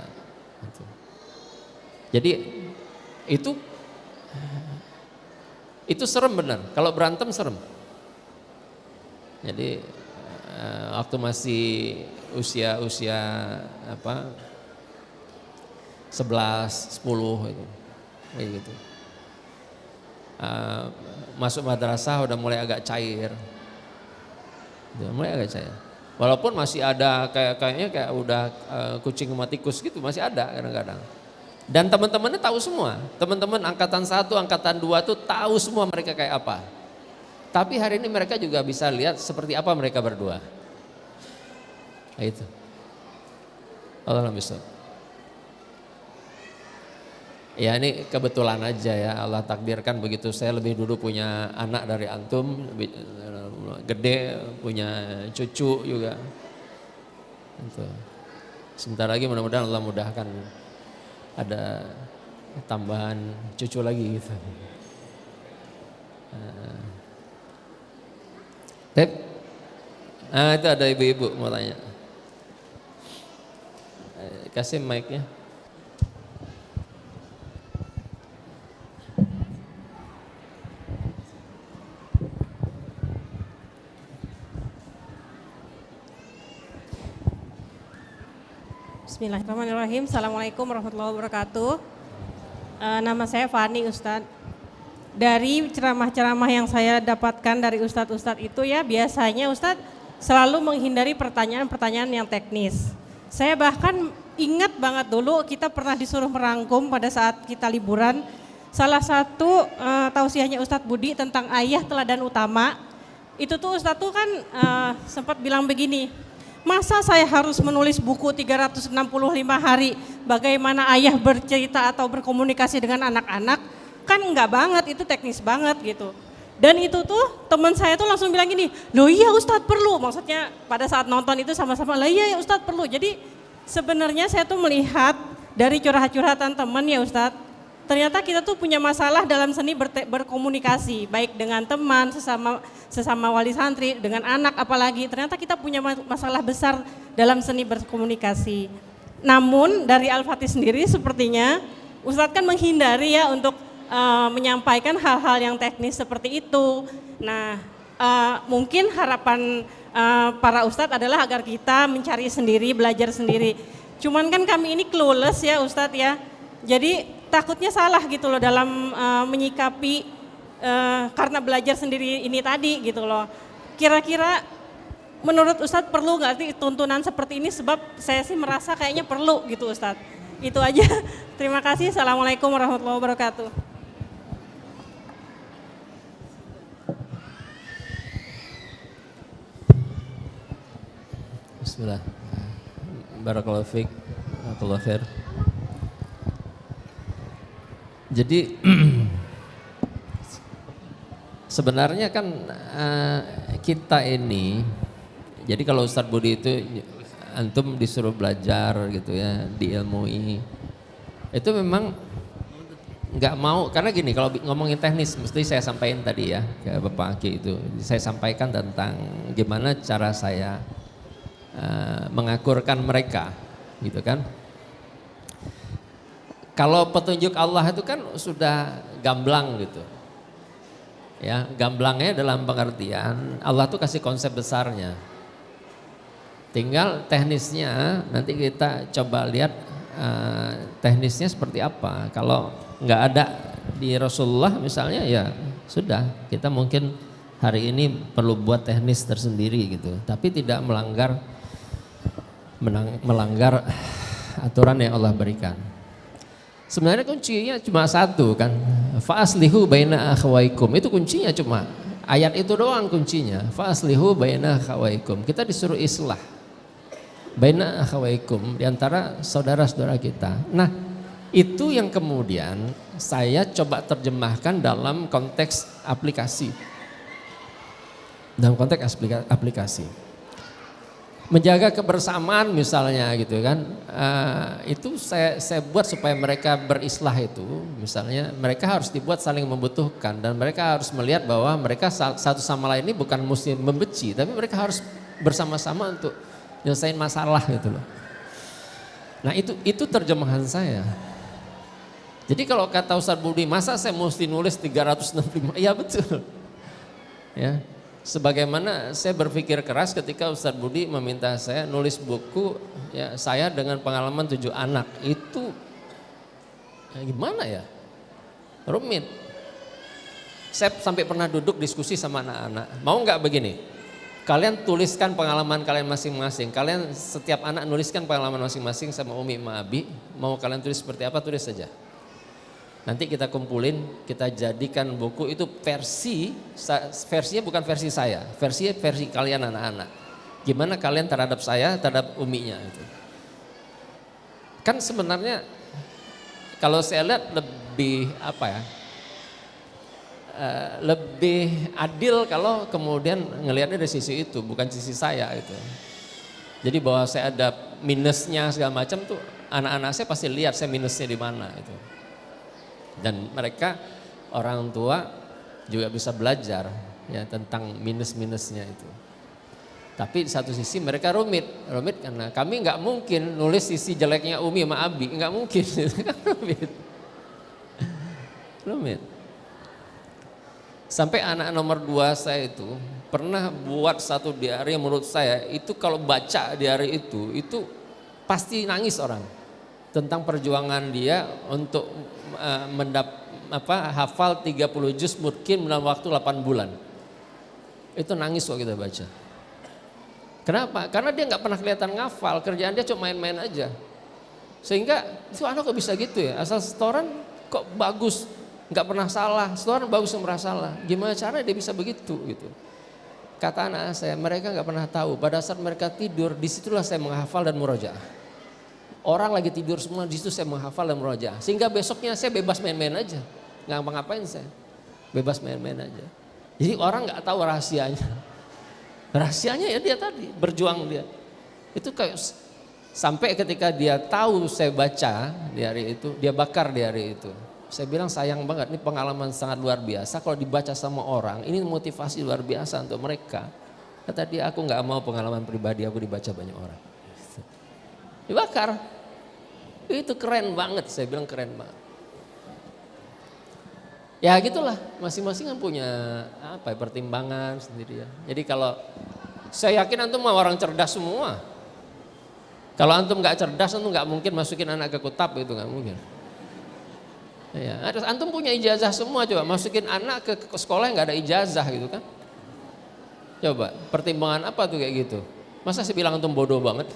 Jadi itu serem benar. Kalau berantem serem. Jadi waktu masih usia 11, 10 itu kayak gitu. Masuk madrasah udah mulai agak cair. Mulai agak cair. Walaupun masih ada kayaknya kayak udah kucing sama tikus gitu, masih ada kadang-kadang. Dan teman-temannya tahu semua. Teman-teman angkatan 1, angkatan 2 tuh tahu semua mereka kayak apa. Tapi hari ini mereka juga bisa lihat seperti apa mereka berdua. Nah, itu. Allah bisa. Ya ini kebetulan aja ya, Allah takdirkan begitu saya lebih dulu punya anak dari antum, gede punya cucu juga. Gitu. Sebentar lagi mudah-mudahan Allah mudahkan ada tambahan cucu lagi gitu. Itu ada ibu-ibu mau tanya. Kasih mic-nya. Bismillahirrahmanirrahim. Assalamualaikum warahmatullahi wabarakatuh. Nama saya Fani Ustadz. Dari ceramah-ceramah yang saya dapatkan dari Ustadz-Ustadz itu ya biasanya Ustadz selalu menghindari pertanyaan-pertanyaan yang teknis. Saya bahkan ingat banget dulu kita pernah disuruh merangkum pada saat kita liburan. Salah satu tausiahnya Ustadz Budi tentang ayah teladan utama. Itu tuh Ustadz tuh kan sempat bilang begini. Masa saya harus menulis buku 365 hari bagaimana ayah bercerita atau berkomunikasi dengan anak-anak? Kan enggak banget, itu teknis banget gitu. Dan itu tuh teman saya tuh langsung bilang gini, loh iya Ustadz perlu. Maksudnya pada saat nonton itu sama-sama, lah iya Ustadz perlu. Jadi sebenarnya saya tuh melihat dari curhat-curhatan teman ya Ustadz, ternyata kita tuh punya masalah dalam seni berkomunikasi, baik dengan teman, sesama wali santri, dengan anak apalagi. Ternyata kita punya masalah besar dalam seni berkomunikasi. Namun dari Al-Fatih sendiri sepertinya Ustadz kan menghindari ya untuk menyampaikan hal-hal yang teknis seperti itu. Nah mungkin harapan para Ustadz adalah agar kita mencari sendiri, belajar sendiri. Cuman kan kami ini clueless ya Ustadz ya. Jadi takutnya salah gitu loh dalam menyikapi karena belajar sendiri ini tadi gitu loh. Kira-kira menurut Ustadz perlu nggak sih tuntunan seperti ini, sebab saya sih merasa kayaknya perlu gitu Ustadz. Itu aja. Terima kasih. Assalamualaikum warahmatullahi wabarakatuh. Bismillah. Barakallahu fiik. Barakallahu khair. Jadi sebenarnya kan kita ini, jadi kalau Ustadz Budi itu antum disuruh belajar gitu ya, diilmui, itu memang nggak mau, karena gini, kalau ngomongin teknis mesti saya sampaikan tadi ya ke Bapak Aki itu, saya sampaikan tentang gimana cara saya mengakurkan mereka gitu kan. Kalau petunjuk Allah itu kan sudah gamblang gitu ya, gamblangnya dalam pengertian Allah tuh kasih konsep besarnya, tinggal teknisnya nanti kita coba lihat teknisnya seperti apa. Kalau nggak ada di Rasulullah misalnya, ya sudah, kita mungkin hari ini perlu buat teknis tersendiri gitu, tapi tidak melanggar aturan yang Allah berikan. Sebenarnya kuncinya cuma satu kan, fa'aslihu baina akhawaikum, itu kuncinya, cuma ayat itu doang kuncinya, fa'aslihu baina akhawaikum. Kita disuruh islah baina akhawaikum, diantara saudara-saudara kita. Nah, itu yang kemudian saya coba terjemahkan dalam konteks aplikasi. Dalam konteks aplikasi. Menjaga kebersamaan misalnya gitu kan, itu saya buat supaya mereka berislah itu, misalnya mereka harus dibuat saling membutuhkan dan mereka harus melihat bahwa mereka satu sama lain ini bukan mesti membenci, tapi mereka harus bersama-sama untuk nyelesain masalah gitu loh. Nah itu terjemahan saya. Jadi kalau kata Ustadz Budi, masa saya mesti nulis 365? Ya betul. Ya, sebagaimana saya berpikir keras ketika Ustadz Budi meminta saya nulis buku ya saya dengan pengalaman 7 anak. Itu ya gimana ya? Rumit. Saya sampai pernah duduk diskusi sama anak-anak. Mau nggak begini? Kalian tuliskan pengalaman kalian masing-masing. Kalian setiap anak nuliskan pengalaman masing-masing sama Umi sama Abi. Mau kalian tulis seperti apa, tulis saja. Nanti kita kumpulin, kita jadikan buku itu versinya bukan versi saya, versi kalian anak-anak. Gimana kalian terhadap saya, terhadap Uminya itu. Kan sebenarnya kalau saya lihat lebih lebih adil kalau kemudian ngelihatnya dari sisi itu, bukan sisi saya itu. Jadi bahwa saya ada minusnya segala macam tuh, anak-anak saya pasti lihat saya minusnya di mana itu. Dan mereka orang tua juga bisa belajar ya tentang minus-minusnya itu. Tapi di satu sisi mereka rumit karena kami nggak mungkin nulis sisi jeleknya Umi sama Abi, nggak mungkin, rumit. Sampai anak nomor 2 saya itu pernah buat satu diary yang menurut saya itu kalau baca diary itu pasti nangis orang tentang perjuangan dia untuk hafal 30 juz mungkin dalam waktu 8 bulan. Itu nangis waktu kita baca. Kenapa? Karena dia nggak pernah kelihatan ngafal, kerjaan dia cuma main-main aja. Sehingga itu anak kok bisa gitu ya, asal setoran kok bagus, nggak pernah salah, setoran bagus nggak pernah salah. Gimana caranya dia bisa begitu gitu. Kata anak saya, mereka nggak pernah tahu pada saat mereka tidur, disitulah saya menghafal dan murojaah. Orang lagi tidur semua, di situ saya menghafal dan murojaah. Sehingga besoknya saya bebas main-main aja. Nggak ngapa-ngapain saya. Bebas main-main aja. Jadi orang nggak tahu rahasianya. Rahasianya ya dia tadi, berjuang dia. Itu kayak sampai ketika dia tahu saya baca di hari itu, dia bakar di hari itu. Saya bilang sayang banget, ini pengalaman sangat luar biasa. Kalau dibaca sama orang, ini motivasi luar biasa untuk mereka. Kata dia, aku nggak mau pengalaman pribadi aku dibaca banyak orang. Dibakar. Itu keren banget, saya bilang keren banget. Ya gitulah, masing-masing kan punya pertimbangan sendiri ya. Jadi kalau saya yakin antum orang cerdas semua. Kalau antum nggak cerdas, antum nggak mungkin masukin anak ke kutab, itu nggak mungkin. Ya, antum punya ijazah semua, coba masukin anak ke sekolah yang nggak ada ijazah gitu kan. Coba pertimbangan apa tuh kayak gitu? Masa saya bilang antum bodoh banget?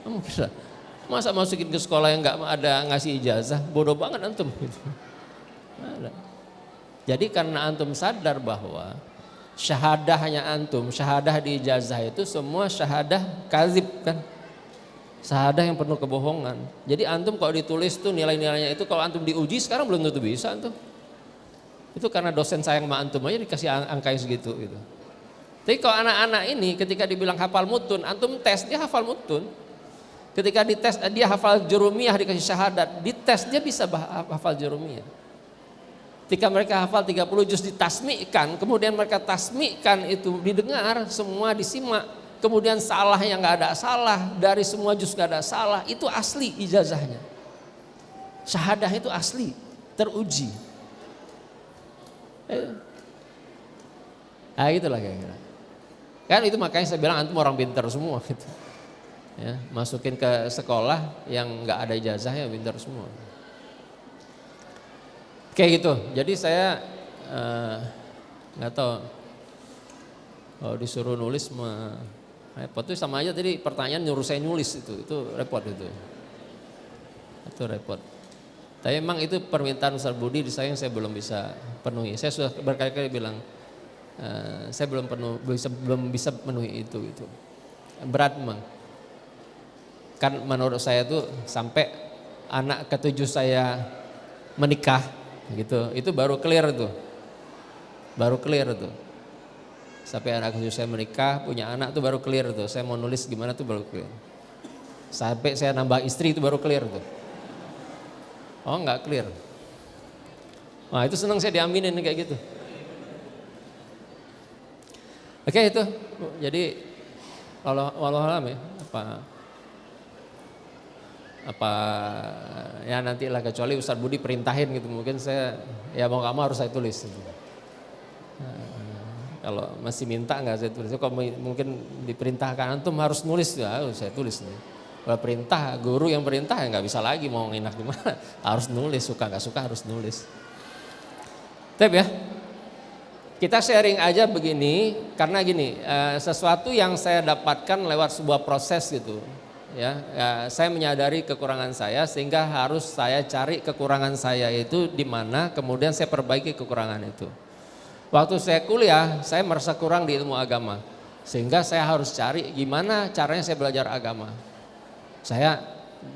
Mungkin lah. Masa masukin ke sekolah yang nggak ada ngasih ijazah, bodoh banget antum. Jadi karena antum sadar bahwa syahadahnya antum, syahadah di ijazah itu semua syahadah kazib kan. Syahadah yang penuh kebohongan. Jadi antum kalau ditulis tuh nilai-nilainya itu kalau antum diuji sekarang belum tentu bisa antum. Itu karena dosen sayang sama antum aja dikasih angka segitu gitu. Tapi kalau anak-anak ini ketika dibilang hafal mutun, antum tes dia hafal mutun. Ketika dites dia hafal jurumiyah dikasih syahadat, dites dia bisa hafal jurumiyah. Ketika mereka hafal 30 juz ditasmikan, kemudian mereka tasmikan itu didengar, semua disimak, kemudian salah yang nggak ada salah, dari semua juz nggak ada salah, itu asli ijazahnya. Syahadah itu asli, teruji. Nah itulah kira-kira. Kan itu makanya saya bilang antum orang pintar semua gitu. Ya, masukin ke sekolah yang nggak ada ijazahnya pintar semua. Kayak gitu. Jadi saya nggak tahu kalau disuruh nulis repot itu sama aja tadi pertanyaan nyuruh saya nulis itu repot itu repot. Tapi memang itu permintaan Ustaz Budi di saya yang saya belum bisa penuhi. Saya sudah berkali-kali bilang saya belum bisa menuhi itu gitu. Berat memang. Kan menurut saya tuh sampai anak ketujuh saya menikah gitu, itu baru clear tuh. Sampai anak ketujuh saya menikah, punya anak tuh baru clear tuh. Saya mau nulis gimana tuh baru clear. Sampai saya nambah istri itu baru clear tuh. Oh enggak clear. Wah itu senang saya diaminin kayak gitu. Oke itu, jadi walau alam ya, apa ya nantilah kecuali Ustaz Budi perintahin gitu mungkin saya ya mau gak mau harus saya tulis gitu. Kalau masih minta nggak saya tulis, kalau mungkin diperintahkan antum harus nulis ya saya tulis nih. Kalau perintah guru yang perintah ya nggak bisa lagi mau nginak di mana, harus nulis, suka nggak suka harus nulis. Tapi ya kita sharing aja begini karena gini sesuatu yang saya dapatkan lewat sebuah proses gitu. Ya, saya menyadari kekurangan saya sehingga harus saya cari kekurangan saya itu di mana kemudian saya perbaiki kekurangan itu. Waktu saya kuliah saya merasa kurang di ilmu agama sehingga saya harus cari gimana caranya saya belajar agama. Saya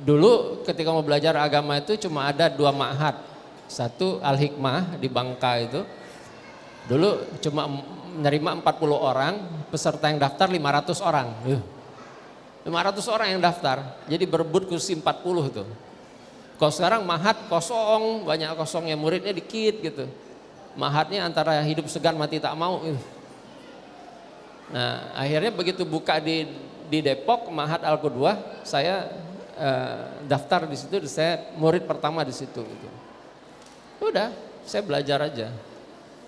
dulu ketika mau belajar agama itu cuma ada 2 ma'had, satu Al-Hikmah di Bangka itu dulu cuma menerima 40 orang, peserta yang daftar 500 orang. 500 orang yang daftar, jadi berebut kursi 40 itu. Kalau sekarang mahat kosong, banyak kosongnya, muridnya dikit gitu. Mahatnya antara hidup segan mati tak mau. Nah akhirnya begitu buka di Depok, Mahat Al-Qudwah, saya daftar di situ, saya murid pertama di situ. Gitu. Udah, saya belajar aja.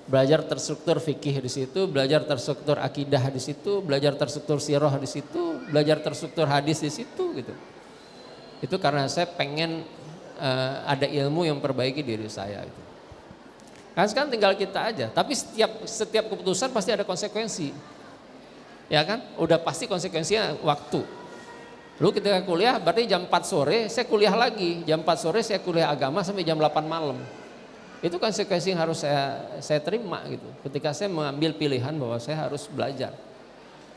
Belajar terstruktur fikih di situ, belajar terstruktur akidah di situ, belajar terstruktur sirah di situ, belajar terstruktur hadis di situ gitu. Itu karena saya pengen ada ilmu yang perbaiki diri saya itu. Kan sekarang tinggal kita aja, tapi setiap keputusan pasti ada konsekuensi. Ya kan? Udah pasti konsekuensinya waktu. Lalu ketika kuliah berarti jam 4 sore saya kuliah lagi, jam 4 sore saya kuliah agama sampai jam 8 malam. Itu konsekuensi yang harus saya terima gitu. Ketika saya mengambil pilihan bahwa saya harus belajar.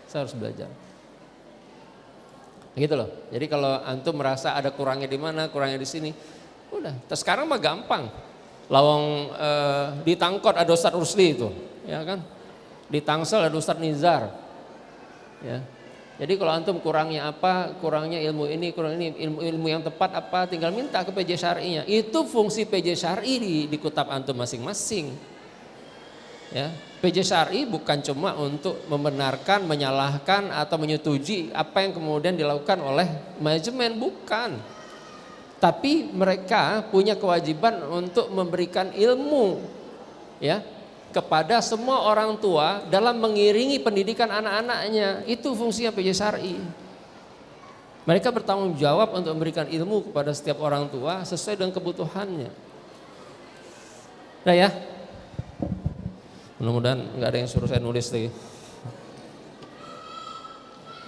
Saya harus belajar. Gitu loh. Jadi kalau antum merasa ada kurangnya di mana, kurangnya di sini, udah. Terus sekarang mah gampang. Lawang di Tangkot ada Ustadz Rusli itu, ya kan? Di Tangsel ada Ustadz Nizar. Ya. Jadi kalau antum kurangnya apa, kurangnya ilmu ini, kurang ini, ilmu yang tepat apa, tinggal minta ke PJ Syar'i-nya. Itu fungsi PJ Syar'i di kutab antum masing-masing. Ya, PJ Syar'i bukan cuma untuk membenarkan, menyalahkan atau menyetujui apa yang kemudian dilakukan oleh manajemen, bukan. Tapi mereka punya kewajiban untuk memberikan ilmu, ya, kepada semua orang tua dalam mengiringi pendidikan anak-anaknya. Itu fungsinya PJ Syar'i. Mereka bertanggung jawab untuk memberikan ilmu kepada setiap orang tua sesuai dengan kebutuhannya. Nah ya, mudah-mudahan nggak ada yang suruh saya nulis lagi.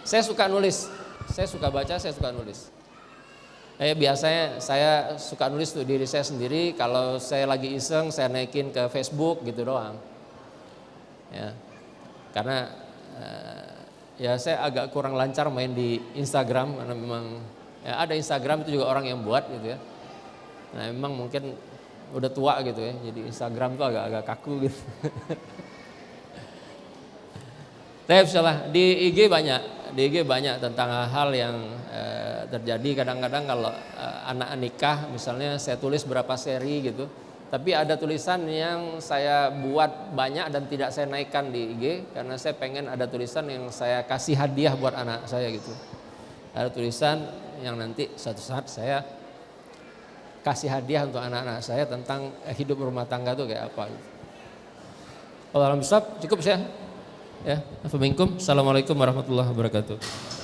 Saya suka nulis, saya suka baca, saya suka nulis. Biasanya saya suka nulis tuh diri saya sendiri, kalau saya lagi iseng saya naikin ke Facebook gitu doang. Ya, karena ya saya agak kurang lancar main di Instagram karena memang Ya, ada Instagram itu juga orang yang buat gitu ya. Nah memang mungkin udah tua gitu ya, jadi Instagram tuh agak-agak kaku gitu. Tapi salah di IG banyak tentang hal yang terjadi. Kadang-kadang kalau anak nikah misalnya saya tulis berapa seri gitu, tapi ada tulisan yang saya buat banyak dan tidak saya naikkan di IG karena saya pengen ada tulisan yang saya kasih hadiah buat anak saya gitu. Ada tulisan yang nanti suatu saat saya kasih hadiah untuk anak-anak saya tentang hidup rumah tangga tuh kayak apa gitu. Alhamdulillah cukup saya. Ya, Assalamualaikum warahmatullahi wabarakatuh.